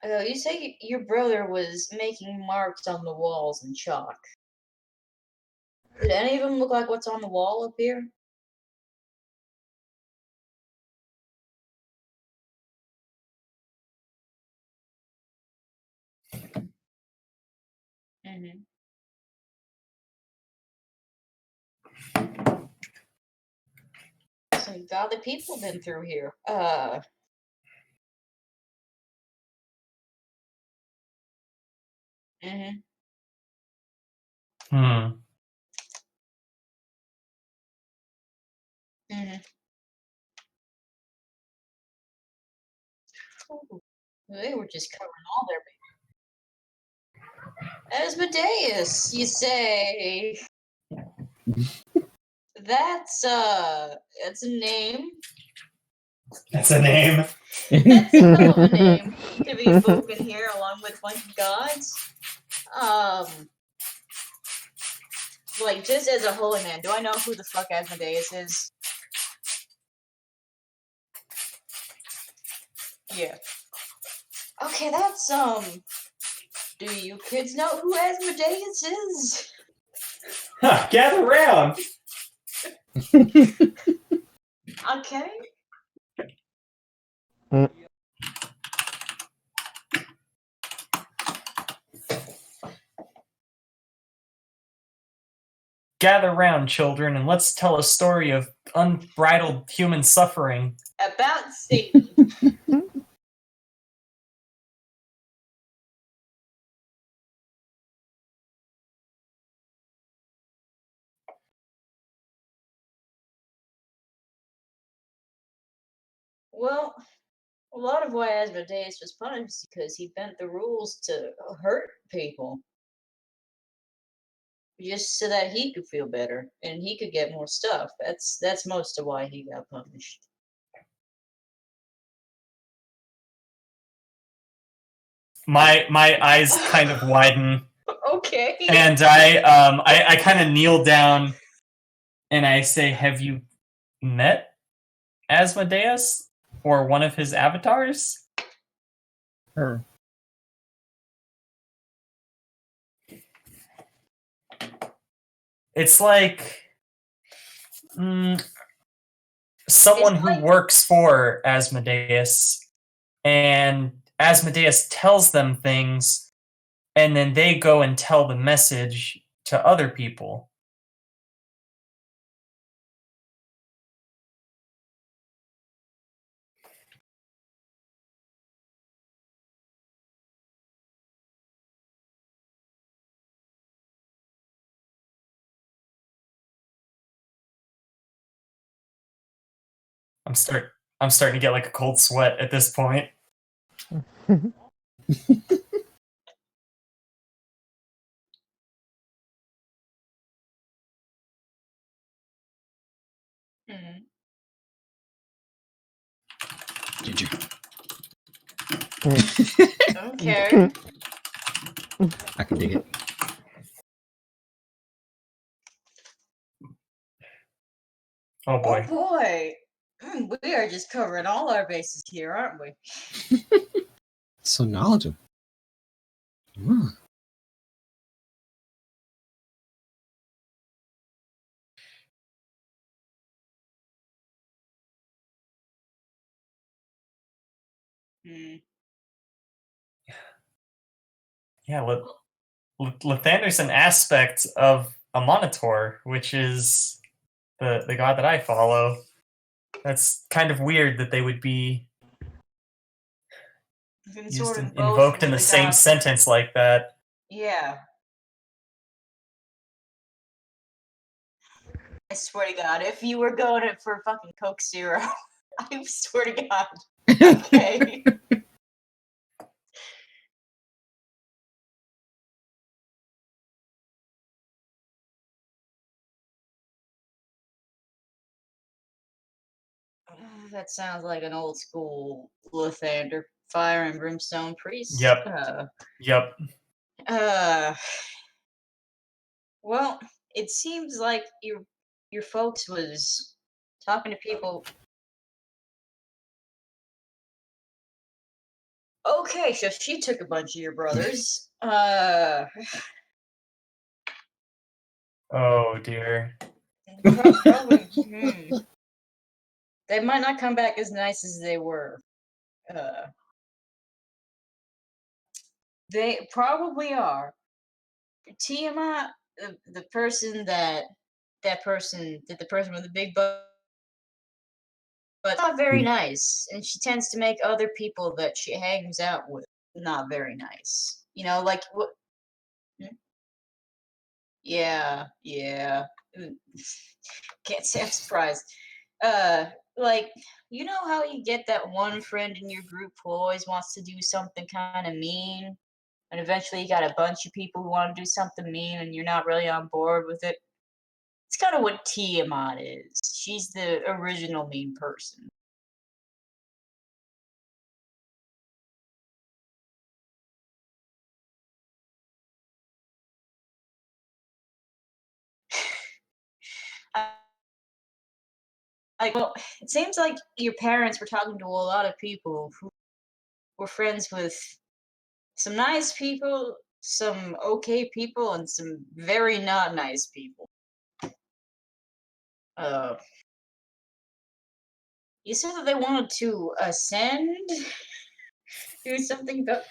You say your brother was making marks on the walls in chalk. Did any of them look like what's on the wall up here? Mm-hmm. Some godly people been through here. Mm-hmm. Hmm. Mm-hmm. Ooh, they were just covering all their. Asmodeus, you say? That's a name. That's a name. That's a hell of a name to be spoken here along with a bunch of gods. Like, just as a holy man, do I know who the fuck Asmodeus is? Yeah. Okay, that's, do you kids know who Asmodeus is? Huh, gather round. Okay. Gather round, children, and let's tell a story of unbridled human suffering. About Satan. Well, a lot of why Asmodeus was punished is because he bent the rules to hurt people. Just so that he could feel better and he could get more stuff. That's most of why he got punished. My eyes kind of widen, Okay. and I kind of kneel down, and I say, "Have you met Asmodeus or one of his avatars?" Her. It's like someone It's who like- works for Asmodeus, and Asmodeus tells them things, and then they go and tell the message to other people. I'm starting to get like a cold sweat at this point. Mhm. Ginger. Okay. I can dig it. Oh Oh boy. boy. We are just covering all our bases here, aren't we? So knowledgeable. Wow. Hmm. Yeah, Lathander's an aspect of a Monitor, which is the god that I follow. That's kind of weird that they would be You can used sort in, of both invoked in with the same god- sentence like that. Yeah. I swear to God, if you were going it for fucking Coke Zero, I swear to God. Okay. That sounds like an old school Lathander fire and brimstone priest. Yep. Yep. Uh, well, it seems like your folks was talking to people. Okay, so she took a bunch of your brothers. Oh dear. Probably. They might not come back as nice as they were. Uh, they probably are. Tiamat, the person that person the person with the big butt, but not very nice, and she tends to make other people that she hangs out with not very nice. You know, like what? Yeah, yeah. Mm, Can't say I'm surprised. Uh, like, you know how you get that one friend in your group who always wants to do something kind of mean, and eventually you got a bunch of people who want to do something mean, and you're not really on board with it. It's kind of what Tiamat is. She's the original mean person. I, well, it seems like your parents were talking to a lot of people who were friends with some nice people, some okay people, and some very not nice people. Uh, you said that they wanted to ascend, do something about.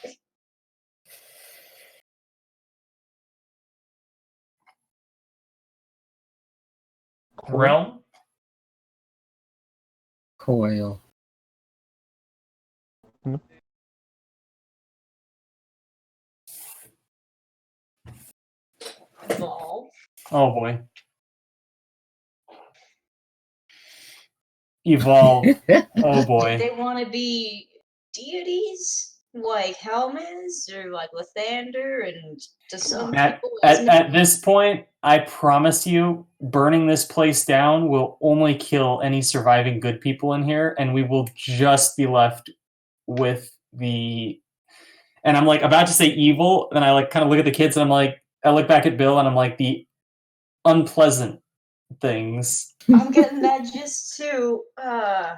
Realm? Coil. Evolve. Oh boy. Evolve. Oh Did boy. they want to be deities like Helmins or like Lathander? And to some At, people, at, it's at this point, I promise you, burning this place down will only kill any surviving good people in here, and we will just be left with the. And I'm like about to say evil, and I like kind of look at the kids, and I'm like, I look back at Bill, and I'm like the unpleasant things. I'm getting that gist too. Uh,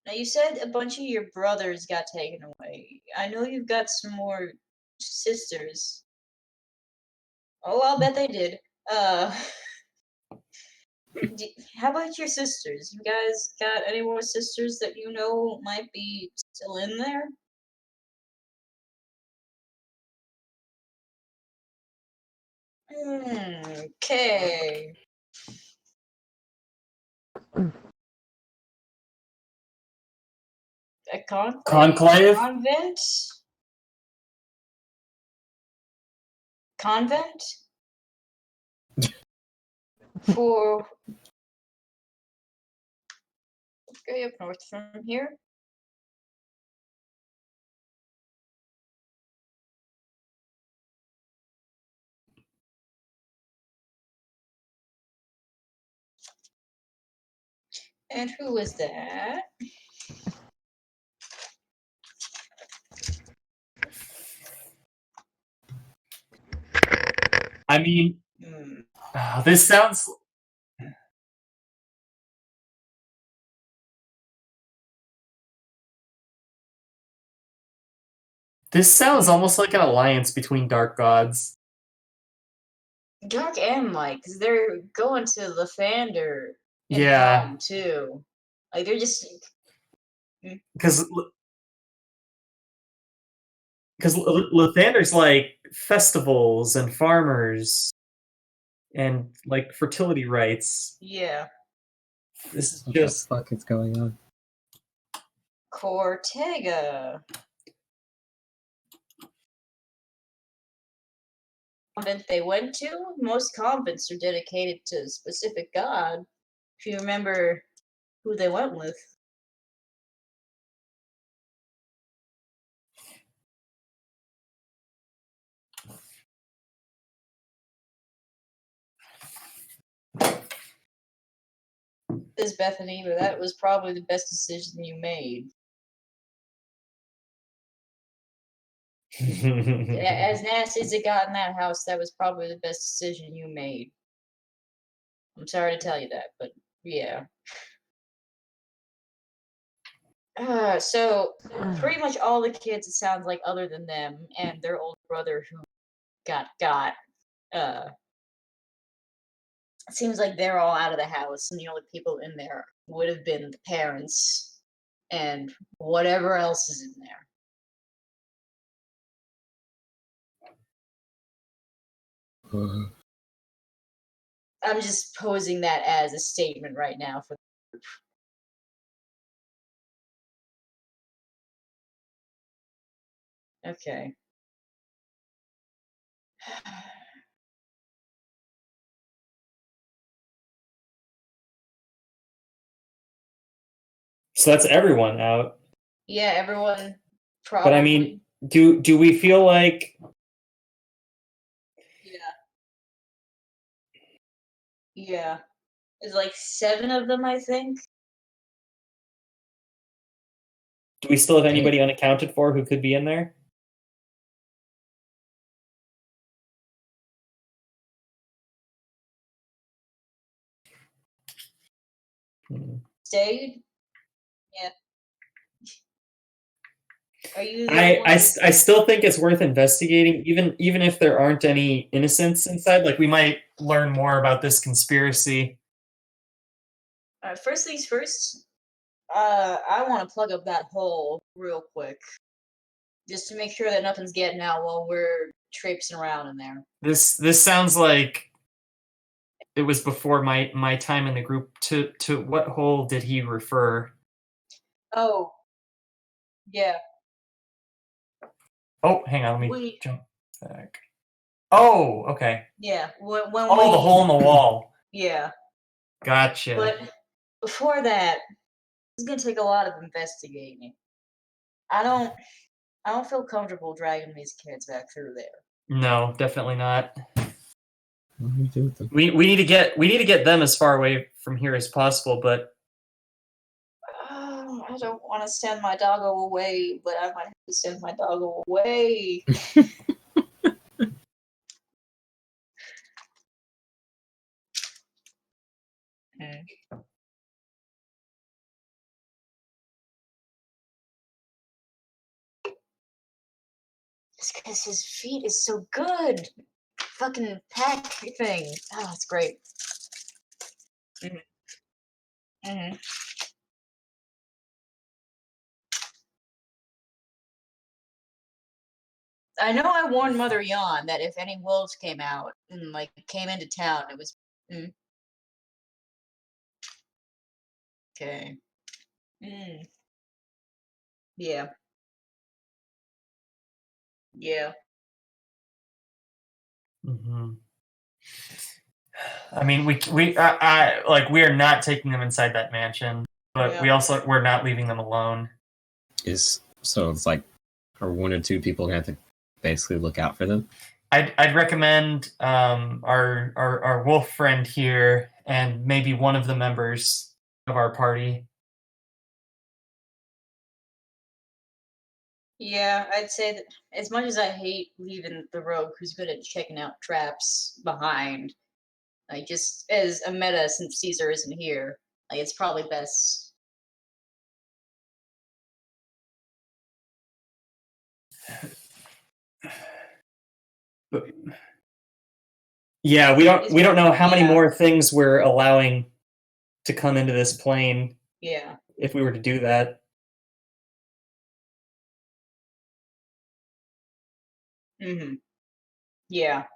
Now you said a bunch of your brothers got taken away. I know you've got some more sisters. Oh, I'll bet they did. Uh, how about your sisters? You guys got any more sisters that you know might be still in there? Okay. A Conclave? convent? Convent? For okay, up north from here. And who was that? I mean, Hmm. this sounds. This sounds almost like an alliance between dark gods. Dark and Light, because they're going to Lathander and Yeah, Helm too. Like they're just because Lathander's like festivals and farmers and like fertility rites. yeah. This is What the just fuck is going on? Cortega. Convent they went to? Most convents are dedicated to a specific god. If you remember who they went with. this, Bethany, but that was probably the best decision you made. As nasty as it got in that house, that was probably the best decision you made. I'm sorry to tell you that, but yeah. So pretty much all the kids, it sounds like, other than them and their older brother who got, it seems like they're all out of the house, and the only people in there would have been the parents and whatever else is in there. I'm just posing that as a statement right now for the group. Okay. So that's everyone out. Yeah, everyone probably. But I mean, do we feel like Yeah. There's like 7 of them, I think. do we still have anybody unaccounted for who could be in there? Stayed? Yeah. Are you the I one? still think it's worth investigating, even if there aren't any innocents inside. Like, we might learn more about this conspiracy. First things first, I want to plug up that hole real quick. Just to make sure that nothing's getting out while we're traipsing around in there. This sounds like it was before my time in the group. To what hole did he refer? Oh. Yeah. Oh, hang on, let me We- jump back. Oh, okay. Yeah. When Oh, the hole in the wall. Yeah. Gotcha. But before that, it's gonna take a lot of investigating. I don't feel comfortable dragging these kids back through there. No, definitely not. What do we do with them? We need to get them as far away from here as possible, but I don't want to send my doggo away, but I might have to send my doggo away. It's because his feet is so good. Fucking pack thing. Oh, it's great. Mm-hmm. I know I warned Mother Yawn that if any wolves came out and like came into town, it was. Okay. Yeah. Yeah. I mean, I like, we are not taking them inside that mansion, but Yeah. we're not leaving them alone. So it's like, are 1 or 2 people gonna have to basically look out for them? I'd recommend our wolf friend here and maybe one of the members of our party. Yeah, I'd say that as much as I hate leaving the rogue who's good at checking out traps behind, like just as a meta since Caesar isn't here, like it's probably best. But, yeah, we don't know how many more things we're allowing to come into this plane. Yeah. If we were to do that. Yeah.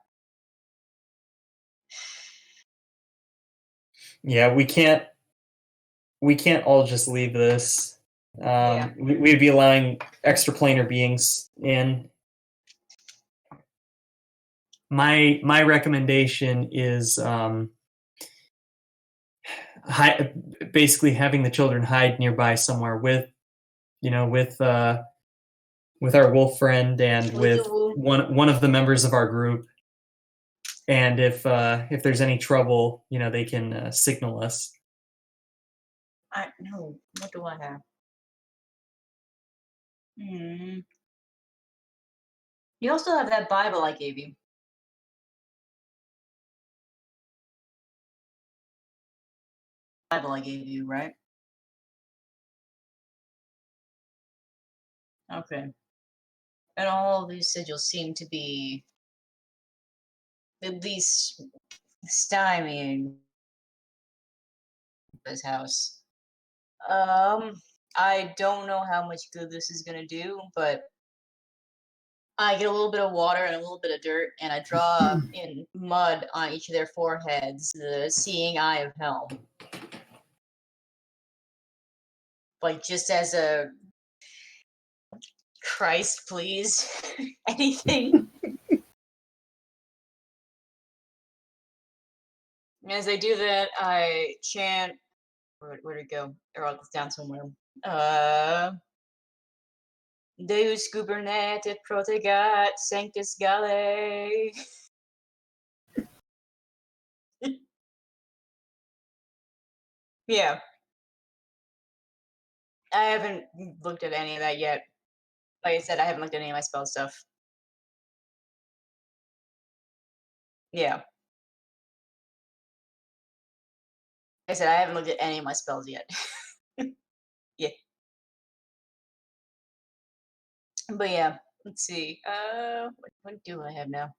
Yeah, we can't all just leave this. We'd be allowing extraplanar beings in. My recommendation is basically having the children hide nearby somewhere with our wolf friend and with one of the members of our group. And if there's any trouble, they can signal us. No. What do I have? You also have that Bible I gave you. Bible I gave you, right? Okay. And all of these sigils seem to be at least stymieing this house. I don't know how much good this is gonna do, but I get a little bit of water and a little bit of dirt, and I draw in mud on each of their foreheads, the seeing eye of Helm. Like, just as a Christ, please. Anything. As I do that, I chant. Where'd it go? Or it's down somewhere. Deus gubernet et protegat sanctus Gallae. Yeah. I haven't looked at any of that yet. Like I said, I haven't looked at any of my spell stuff. Yeah. Like I said, I haven't looked at any of my spells yet. Yeah. But yeah, let's see. What do I have now?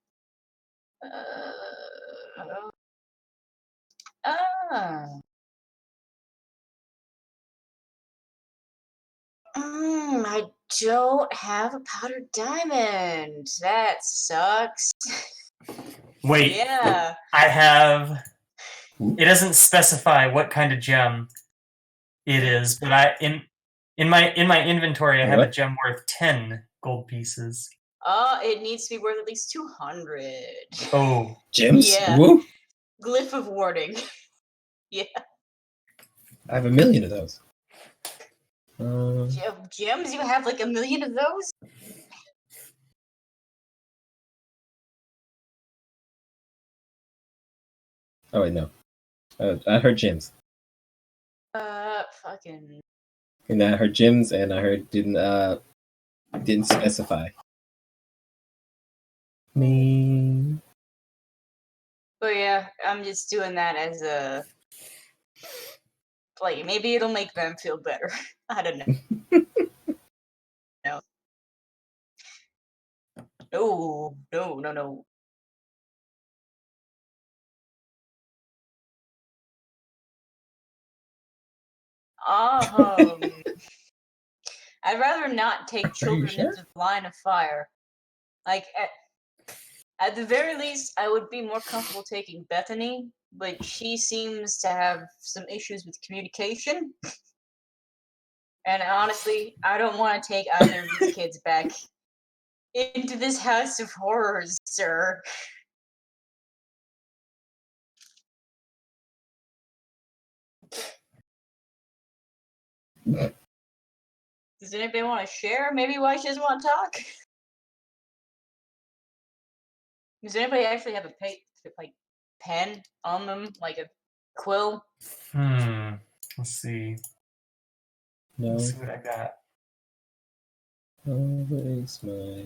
Ah. I don't have a powdered diamond. That sucks. Wait, Yeah. I have. It doesn't specify what kind of gem it is, but in my inventory I have a What? gem worth 10 gold pieces. It needs to be worth at least 200. Oh, Gems? Yeah. Woo! Glyph of warding. Yeah. I have 1,000,000 of those. Gems? You have like 1,000,000 of those? Oh wait, no. I heard gems. Fucking. And I heard gems, and I heard didn't specify. Me. But yeah, I'm just doing that as a. Like, maybe it'll make them feel better. I don't know. No. No. I'd rather not take Are you children sure? into the line of fire. Like, at the very least, I would be more comfortable taking Bethany, but she seems to have some issues with communication. And honestly, I don't want to take either of these kids back into this house of horrors, sir. Does anybody want to share? Maybe why she doesn't want to talk? Does anybody actually have a pen on them, like a quill? let's see. No. Let's see what I got. Always my.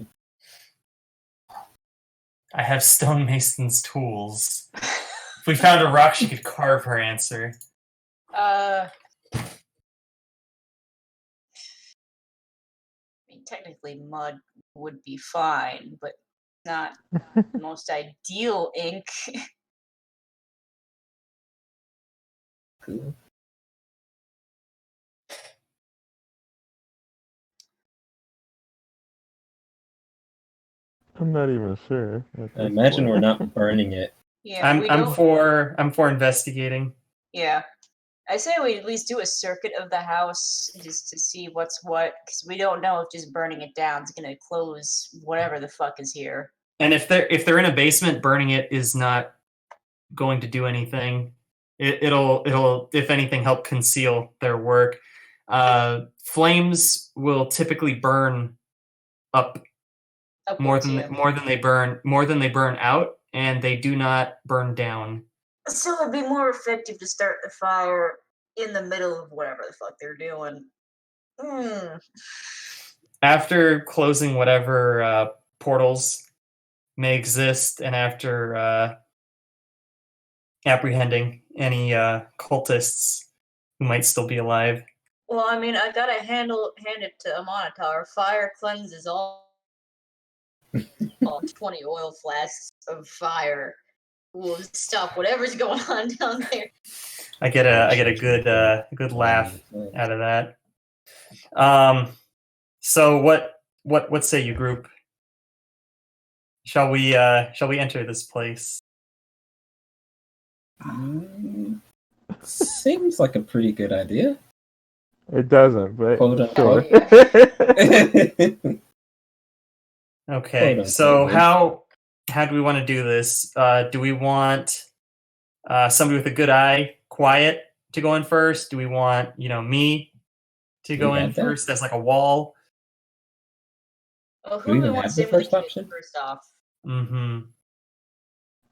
I have Stonemason's tools. If we found a rock, she could carve her answer. I mean, technically, mud would be fine, but not the most ideal ink. Cool. I'm not even sure. I imagine we're not burning it. Yeah, we I'm don't. for investigating. Yeah, I say we at least do a circuit of the house just to see what's what, because we don't know if just burning it down is gonna close whatever the fuck is here. And if they're in a basement, burning it is not going to do anything. It'll if anything help conceal their work. Flames will typically burn up more Upwards, than they burn out, and they do not burn down. So it'd be more effective to start the fire in the middle of whatever the fuck they're doing. Hmm. After closing whatever portals may exist, and after apprehending any cultists who might still be alive. Well, I mean, I gotta hand it to Amanatar. Fire cleanses all 20 oil flasks of fire will stop whatever's going on down there. I get a good laugh out of that. So what say you, group? Shall we enter this place? Seems like a pretty good idea. It doesn't, but Quote, sure. Okay, Quote, so unquote. how do we want to do this? Do we want somebody with a good eye, quiet, to go in first? Do we want me to go in have that? first as like a wall? Well, Do who we do we even want have to the stay with first the kid option? first off? Mm-hmm.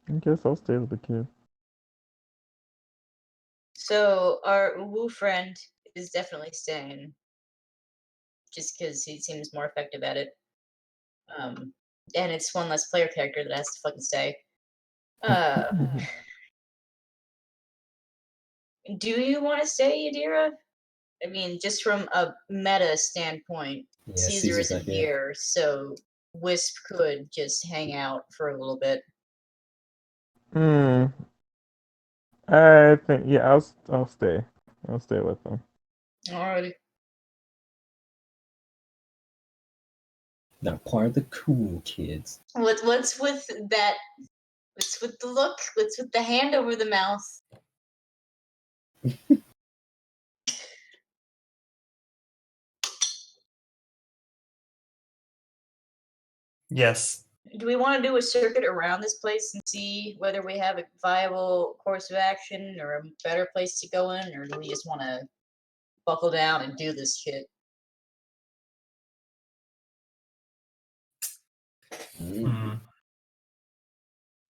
I guess I'll stay with the kid. So our Wu friend is definitely staying, just because he seems more effective at it. And it's one less player character that has to fucking stay. Do you want to stay, Yadira? I mean, just from a meta standpoint, Yeah, Caesar Caesar's isn't idea. here, so Wisp could just hang out for a little bit. Hmm. I think I'll stay. I'll stay with them. Alrighty. Not part of the cool kids. What's with that? What's with the look? What's with the hand over the mouth? Yes. Do we want to do a circuit around this place and see whether we have a viable course of action or a better place to go in, or do we just want to buckle down and do this shit? Hmm.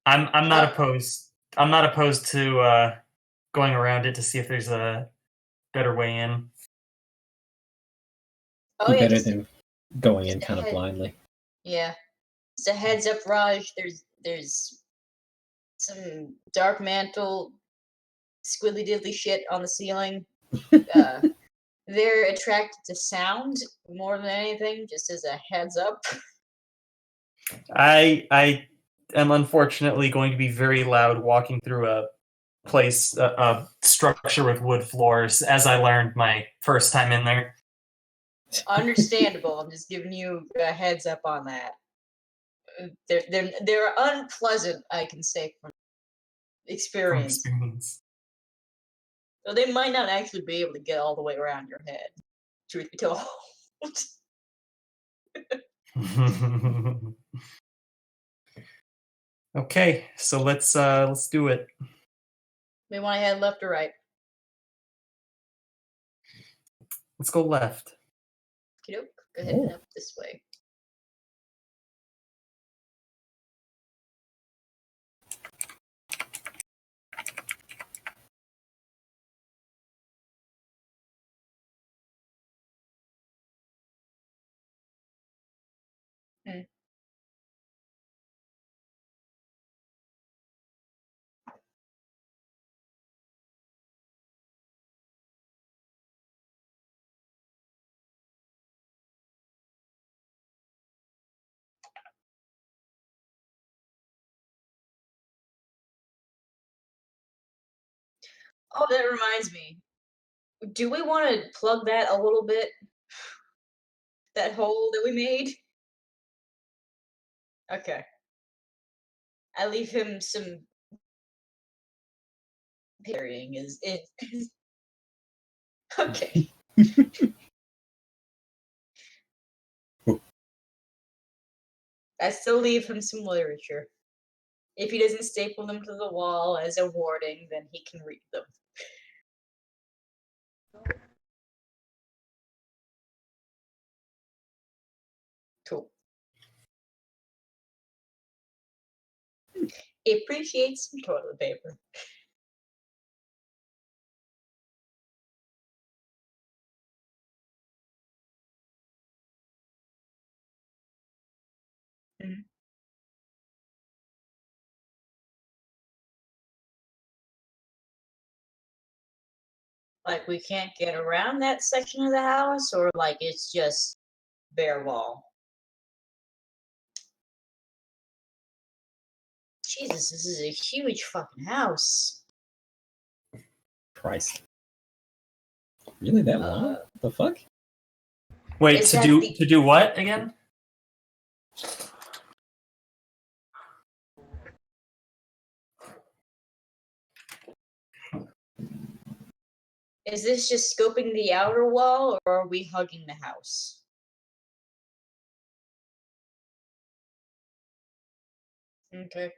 I'm not opposed. I'm not opposed to going around it to see if there's a better way in. Oh Be yeah, better just than going in just kind of ahead. blindly. Yeah. Just a heads up, Raj. There's some dark mantle, squiddly diddly shit on the ceiling. They're attracted to sound more than anything, just as a heads up. I am unfortunately going to be very loud walking through a place, a structure with wood floors, as I learned my first time in there. Understandable. I'm just giving you a heads up on that. They're unpleasant, I can say from From experience. experience. So they might not actually be able to get all the way around your head. Truth be told. Okay, so let's do it. We want to head left or right. Let's go left. Okey-doke. Go ahead and up this way. Oh, that reminds me. Do we want to plug that a little bit? That hole that we made? Okay. I leave him some parrying is it. Okay. I still leave him some literature. If he doesn't staple them to the wall as a warning, then he can read them. Cool. He appreciates some toilet paper. Like we can't get around that section of the house, or like it's just bare wall. Jesus, this is a huge fucking house. Christ. Really that long? Uh, What the fuck? Wait, Is to that do the- to do what again? Is this just scoping the outer wall, or are we hugging the house? Okay.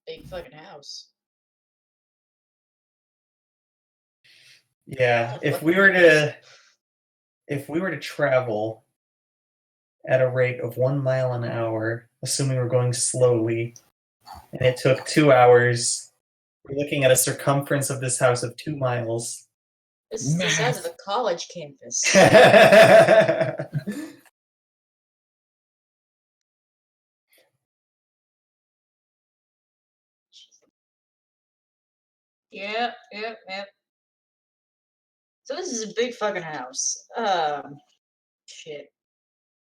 Big fucking house. Yeah, Oh, if fuck we were yes. to travel at a rate of 1 mile an hour, assuming we're going slowly, and it took 2 hours, we're looking at a circumference of this house of 2 miles. This is the size of Math. a college campus. Yep. So this is a big fucking house. Shit.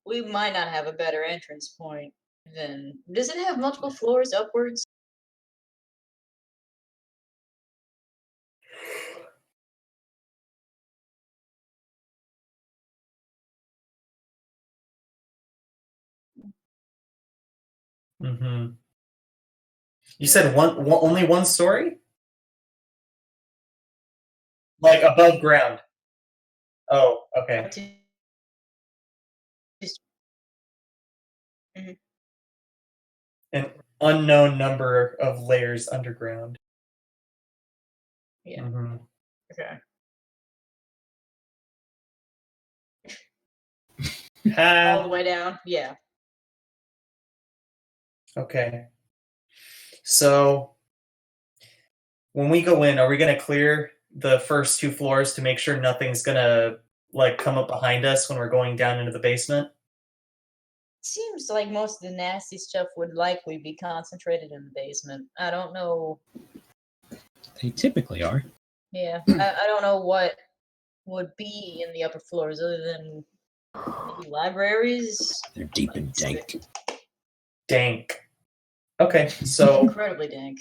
We might not have a better entrance point than. Does it have multiple floors upwards? hmm You said only one story? Like above ground. Oh, okay. Mhm. An unknown number of layers underground. Yeah. hmm Okay. All the way down. Yeah. Okay. So when we go in, are we gonna clear the first 2 floors to make sure nothing's gonna like come up behind us when we're going down into the basement? Seems like most of the nasty stuff would likely be concentrated in the basement. I don't know. They typically are. Yeah. I don't know what would be in the upper floors other than maybe libraries. They're deep and dank. Dank. Okay, so Incredibly dank.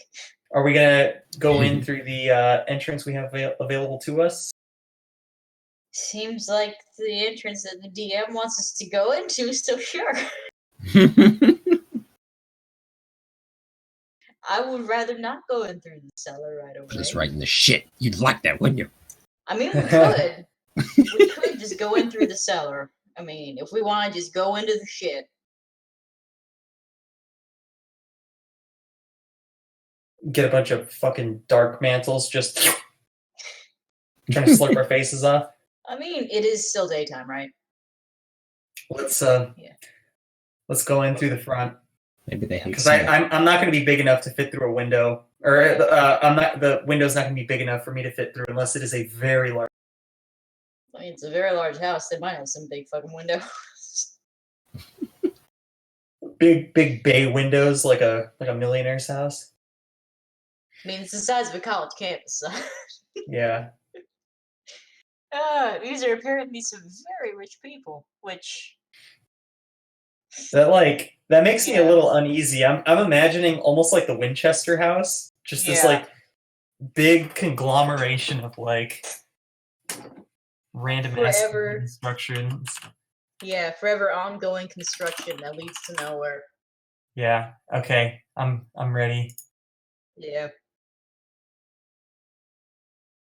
are we gonna go in through the entrance we have available to us? Seems like the entrance that the DM wants us to go into, so sure. I would rather not go in through the cellar right away. Put us right in the shit. You'd like that, wouldn't you? I mean, we could. We could just go in through the cellar. I mean, if we want to just go into the shit. Get a bunch of fucking dark mantles just trying to slurp our faces off. I mean, it is still daytime, right? Let's Yeah. let's go in through the front Maybe they hate because snow. I'm not going to be big enough to fit through a window, or the window's not going to be big enough for me to fit through unless it is a very large. I mean, it's a very large house. They might have some big fucking windows. Big bay windows like a millionaire's house. I mean, it's the size of a college campus. So. Yeah. These are apparently some very rich people, which That makes me a Yeah. little uneasy. I'm imagining almost like the Winchester house, just this Yeah. like big conglomeration of like random ass Forever. constructions. yeah, forever ongoing construction that leads to nowhere. Yeah. Okay. I'm ready. Yeah.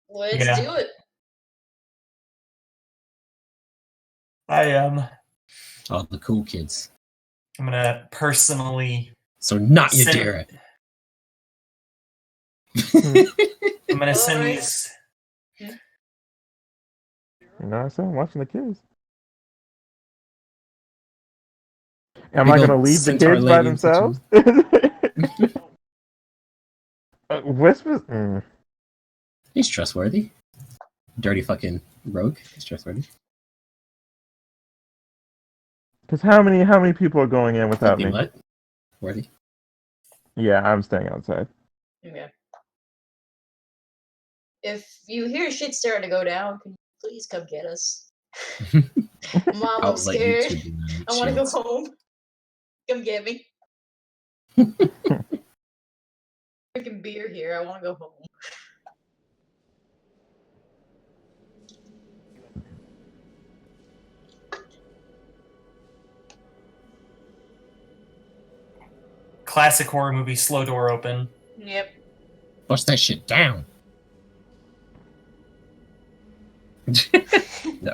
Let's Yeah. do it. I am. All the cool kids. I'm gonna personally. So not you, Send- Jarrett. I'm gonna send Alright. these. You know what I'm saying? Watching the kids. Am Big I gonna old leave the centaur kids by lady in themselves? Whispers. He's trustworthy. Dirty fucking rogue. He's trustworthy. Because how many people are going in without Filthy me? mutt. Worthy. Yeah, I'm staying outside. Yeah. If you hear shit starting to go down, can you please come get us? Mom, I'm I'll let you scared. two do that. I want to go Chance. home. Come get me. Freaking beer here. I want to go home. Classic horror movie, slow door open. Yep. Bust that shit down. No.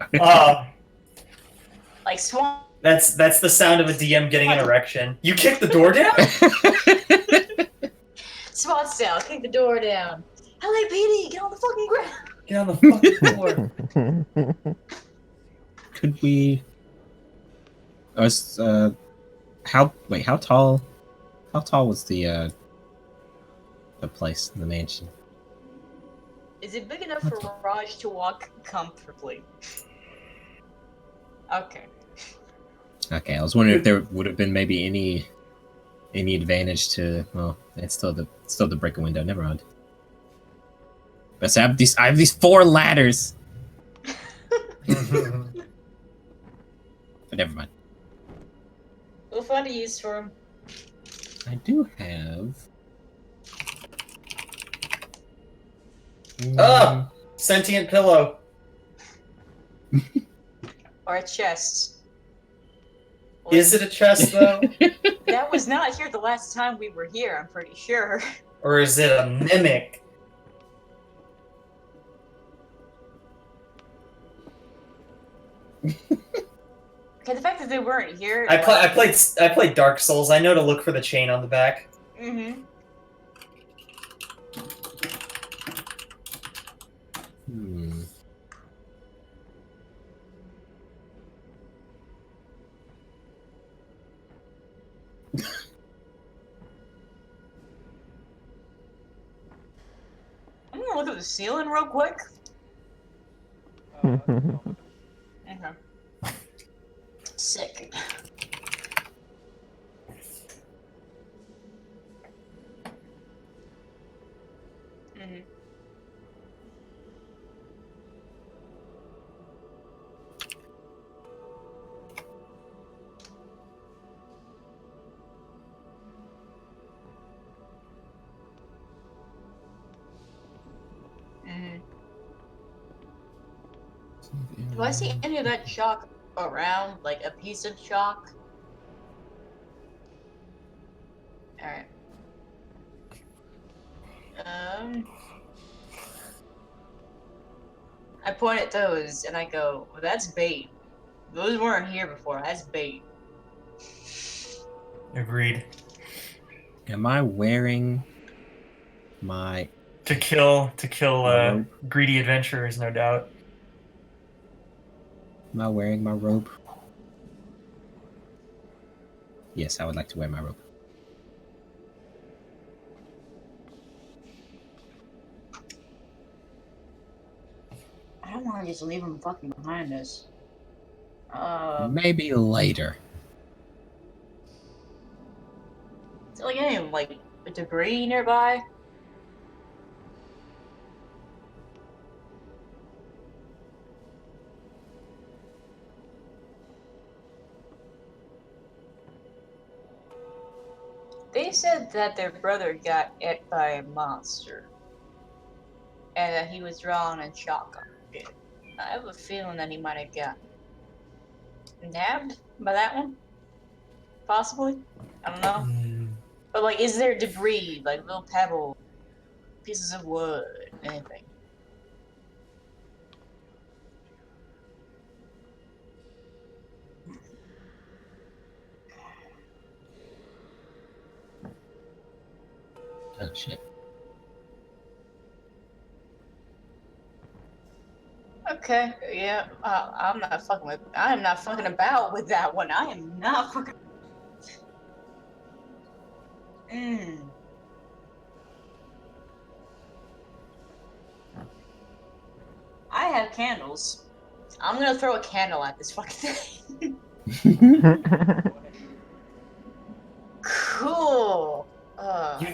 Like Swan. That's the sound of a DM getting an erection. You kicked the door down? Swan style. Kick the door down. LAPD, get on the fucking ground. Get on the fucking floor. Could we? How tall? How tall was the place, the mansion? Is it big enough for Raj to walk comfortably? Okay. Okay, I was wondering if there would have been maybe any advantage to. Well, it's still the breaker window. Never mind. But so I have these 4 ladders. But never mind. We'll find a use for him. I do have. Oh! Sentient pillow. Or a chest. Is it a chest, though? That was not here the last time we were here, I'm pretty sure. Or is it a mimic? Okay, the fact that they weren't here. I played Dark Souls. I know to look for the chain on the back. Mm-hmm. Hmm. I'm gonna look at the ceiling real quick. Okay. Sick. Mm-hmm. Mm-hmm. Do I see any of that chalk around? Like a piece of chalk? Alright. I point at those and I go, well, that's bait. Those weren't here before. That's bait. Agreed. Am I wearing my? To kill Rope. greedy adventurers, no doubt. Am I wearing my robe? Yes, I would like to wear my robe. I don't want to just leave them fucking behind us. Maybe later. Is there like any like debris nearby? They said that their brother got ate by a monster. And that he was drawn in shock on it. I have a feeling that he might have got nabbed by that one. Possibly. I don't know. But like, is there debris, like little pebble, pieces of wood, anything? Oh shit. Okay, yeah, I'm not fucking with. I am not fucking about with that one. I am not fucking. I have candles. I'm gonna throw a candle at this fucking thing. Cool. You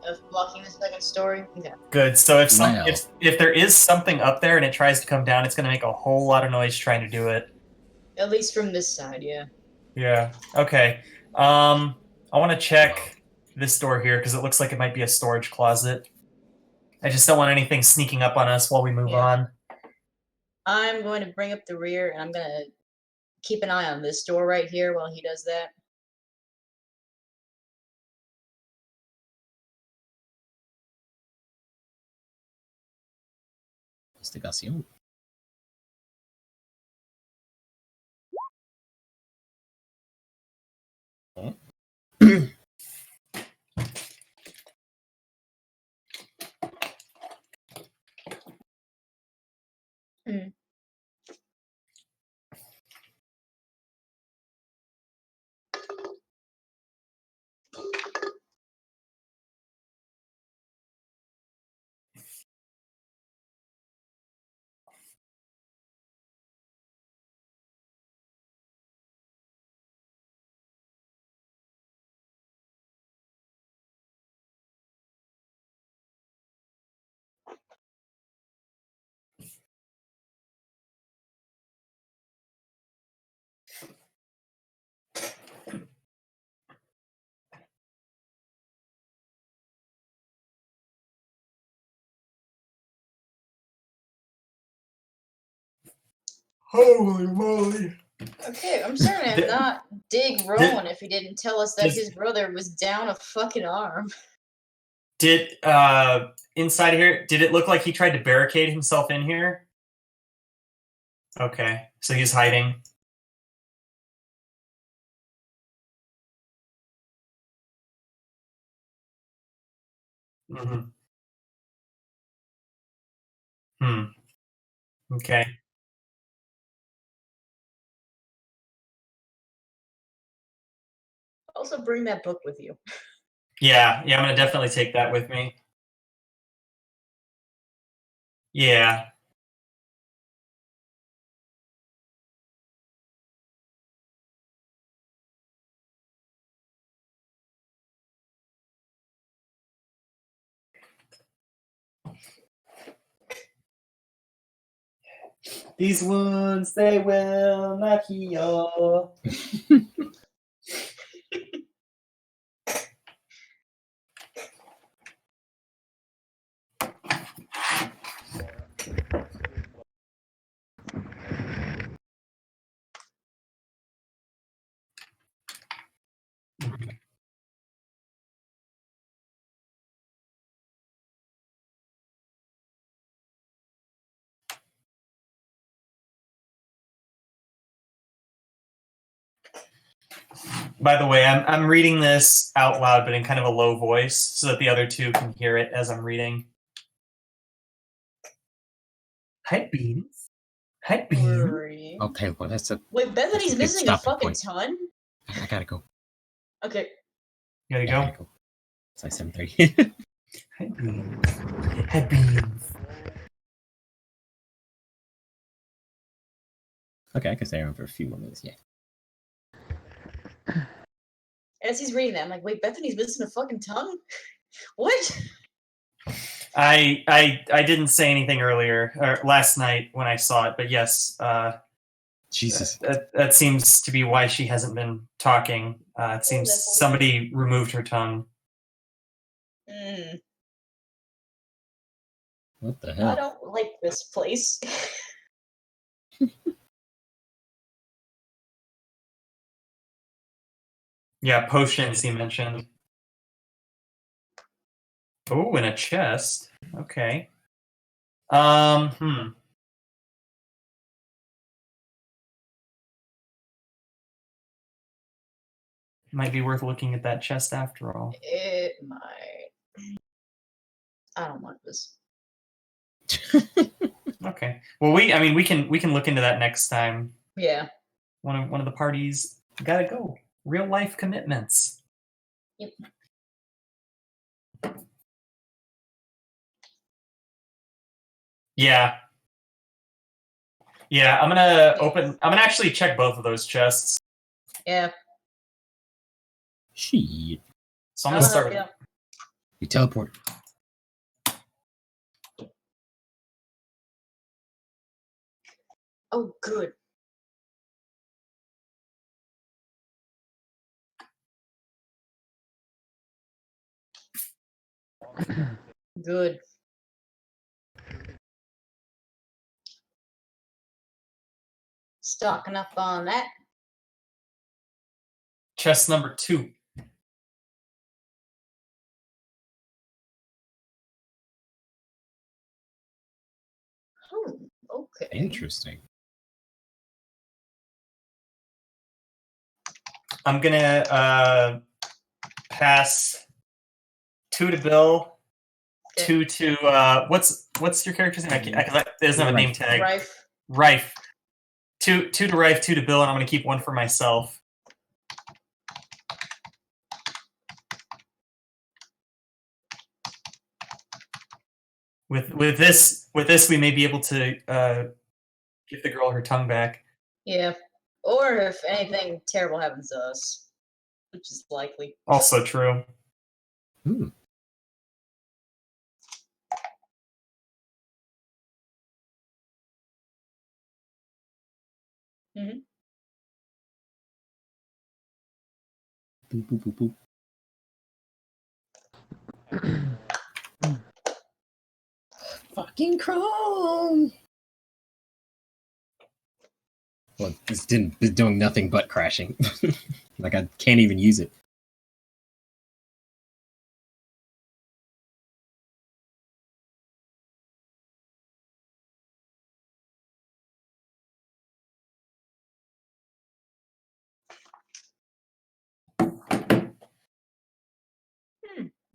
of blocking the second story. Okay. Good. So if Wow. if there is something up there and it tries to come down, it's going to make a whole lot of noise trying to do it. At least from this side, yeah. Yeah. Okay. I want to check this door here because it looks like it might be a storage closet. I just don't want anything sneaking up on us while we move Yeah. on. I'm going to bring up the rear, and I'm going to keep an eye on this door right here while he does that. Investigación. Oh. Holy moly! Okay, I'm starting to not dig Rowan if he didn't tell us that his brother was down a fucking arm. Did inside here? Did it look like he tried to barricade himself in here? Okay, so he's hiding. Mm-hmm. Okay. Also, bring that book with you. Yeah, I'm gonna definitely take that with me. Yeah. These wounds, they will not heal. By the way, I'm reading this out loud, but in kind of a low voice, so that the other two can hear it as I'm reading. Hi, Beans. Hi, Beans. Worry. Okay, well that's a. Wait, Bethany's good missing a stopping fucking point. ton? I gotta go. Okay. You gotta Yeah, I go. gotta go. It's like 7:30. Hi, Beans. Hi, Beans. Okay, I can stay around for a few more minutes. Yeah. As he's reading that, I'm like, wait, Bethany's missing a fucking tongue? What? I didn't say anything earlier or last night when I saw it, but yes, Jesus. that seems to be why she hasn't been talking. It seems somebody removed her tongue. What the I hell? don't like this place. Yeah, potions he mentioned. Oh, in a chest. Okay. Might be worth looking at that chest after all. It might. I don't want this. Okay. Well, we can look into that next time. Yeah. One of the parties gotta go. Real life commitments. Yep. Yeah. Yeah, I'm gonna actually check both of those chests. Yeah. Shit. So I'm gonna start with You teleport. Oh, good. Good. Stocking up on that. Chest number 2. Oh, okay. Interesting. I'm gonna pass 2 to Bill, Okay. 2 to what's your character's name? I doesn't have a name tag. Rife. Rife. 2 to Rife, 2 to Bill, and I'm gonna keep 1 for myself. With this, we may be able to give the girl her tongue back. Yeah. Or if anything terrible happens to us, which is likely. Also true. Hmm. Mhm. Boop, boop, boop, boop. Fucking Chrome! Well, it's doing nothing but crashing. Like, I can't even use it.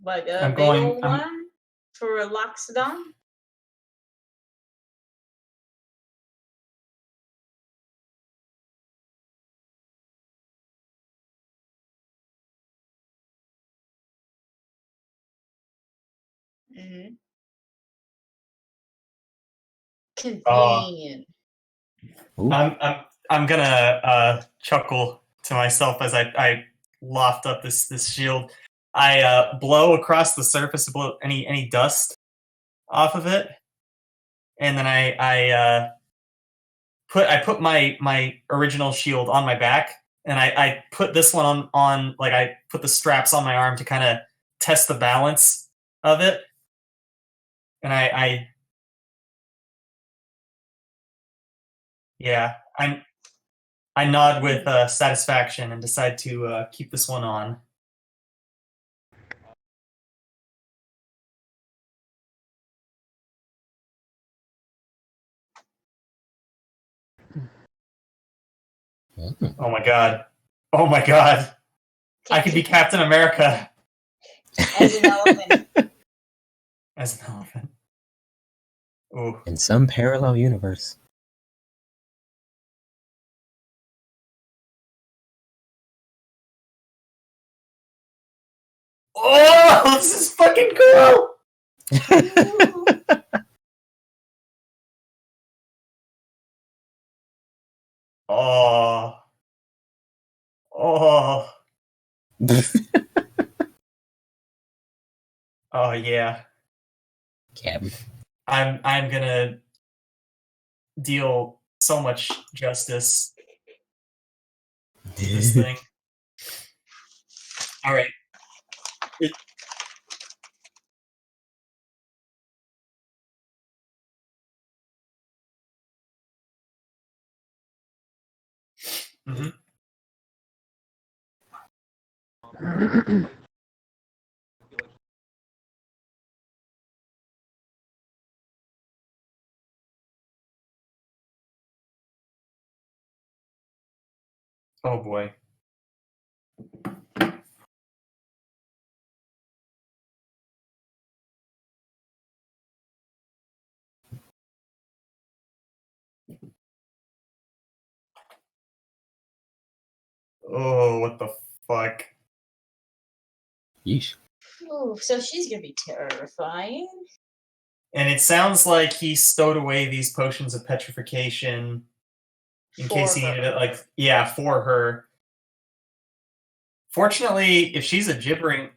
Like a I'm big going- old I'm- one for a Loxodon? Mm-hmm. Convenient. Ooh. I'm gonna chuckle to myself as I loft up this shield. I blow across the surface to blow any dust off of it, and then I put my original shield on my back, and I put this one on like I put the straps on my arm to kind of test the balance of it, and I yeah I nod with satisfaction and decide to keep this one on. Oh my god! Oh my god! I could be Captain America As an elephant. as an elephant. Ooh. In some parallel universe. Oh, this is fucking cool! Oh. Oh. Oh yeah. Cabin. I'm gonna deal so much justice to this thing. All right. Mhm. Oh boy. Oh, what the fuck? Yeesh. Ooh, so she's gonna be terrifying. And it sounds like he stowed away these potions of petrification in case he needed it. Like, yeah, for her. Fortunately, if she's a gibbering,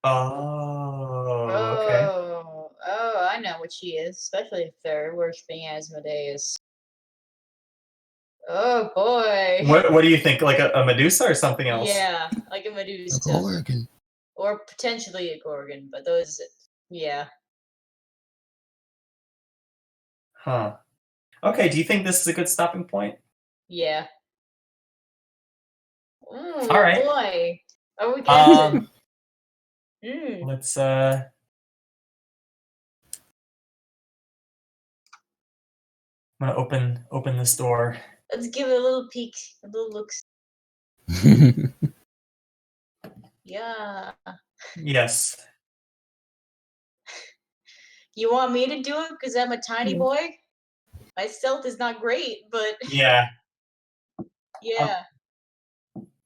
Oh, okay. Oh, I know what she is, especially if they're worshiping Asmodeus. Oh boy. What do you think? Like a Medusa or something else? Yeah, like a A Medusa. Gorgon. Or potentially a Gorgon, but those, yeah. Huh. Okay, do you think this is a good stopping point? Yeah. Ooh, All right. boy. Are we getting Let's I'm gonna open this door. Let's give it a little peek, a little look. Yeah. Yes. You want me to do it because I'm a tiny boy? My stealth is not great, but Yeah. yeah.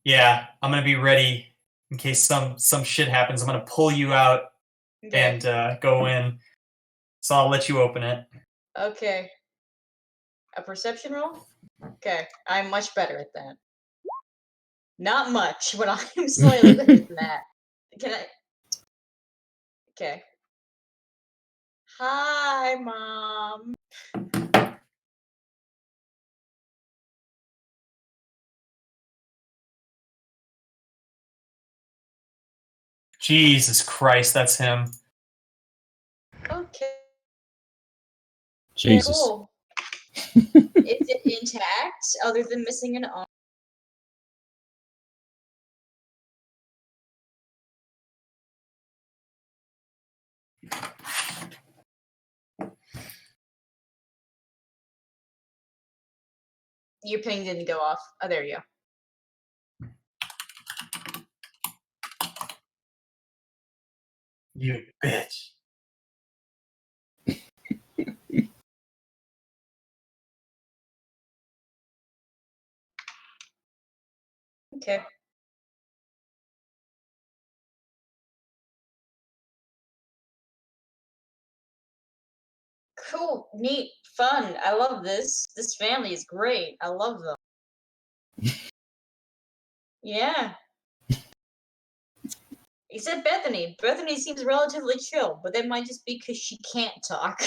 Yeah. I'm gonna be ready in case some shit happens. I'm gonna pull you out Okay. and go in. So I'll let you open it. Okay. A perception roll? Okay. I'm much better at that. Not much, but I'm slightly better than that. Can I? Okay. Hi, Mom. Jesus Christ, that's him. Okay. Jesus. Cool. Is it intact, other than missing an arm? Your ping didn't go off. Oh, there you go. You bitch. Okay. Cool, neat, fun. I love this. This family is great. I love them. Yeah. Except Bethany. Bethany seems relatively chill, but that might just be because she can't talk.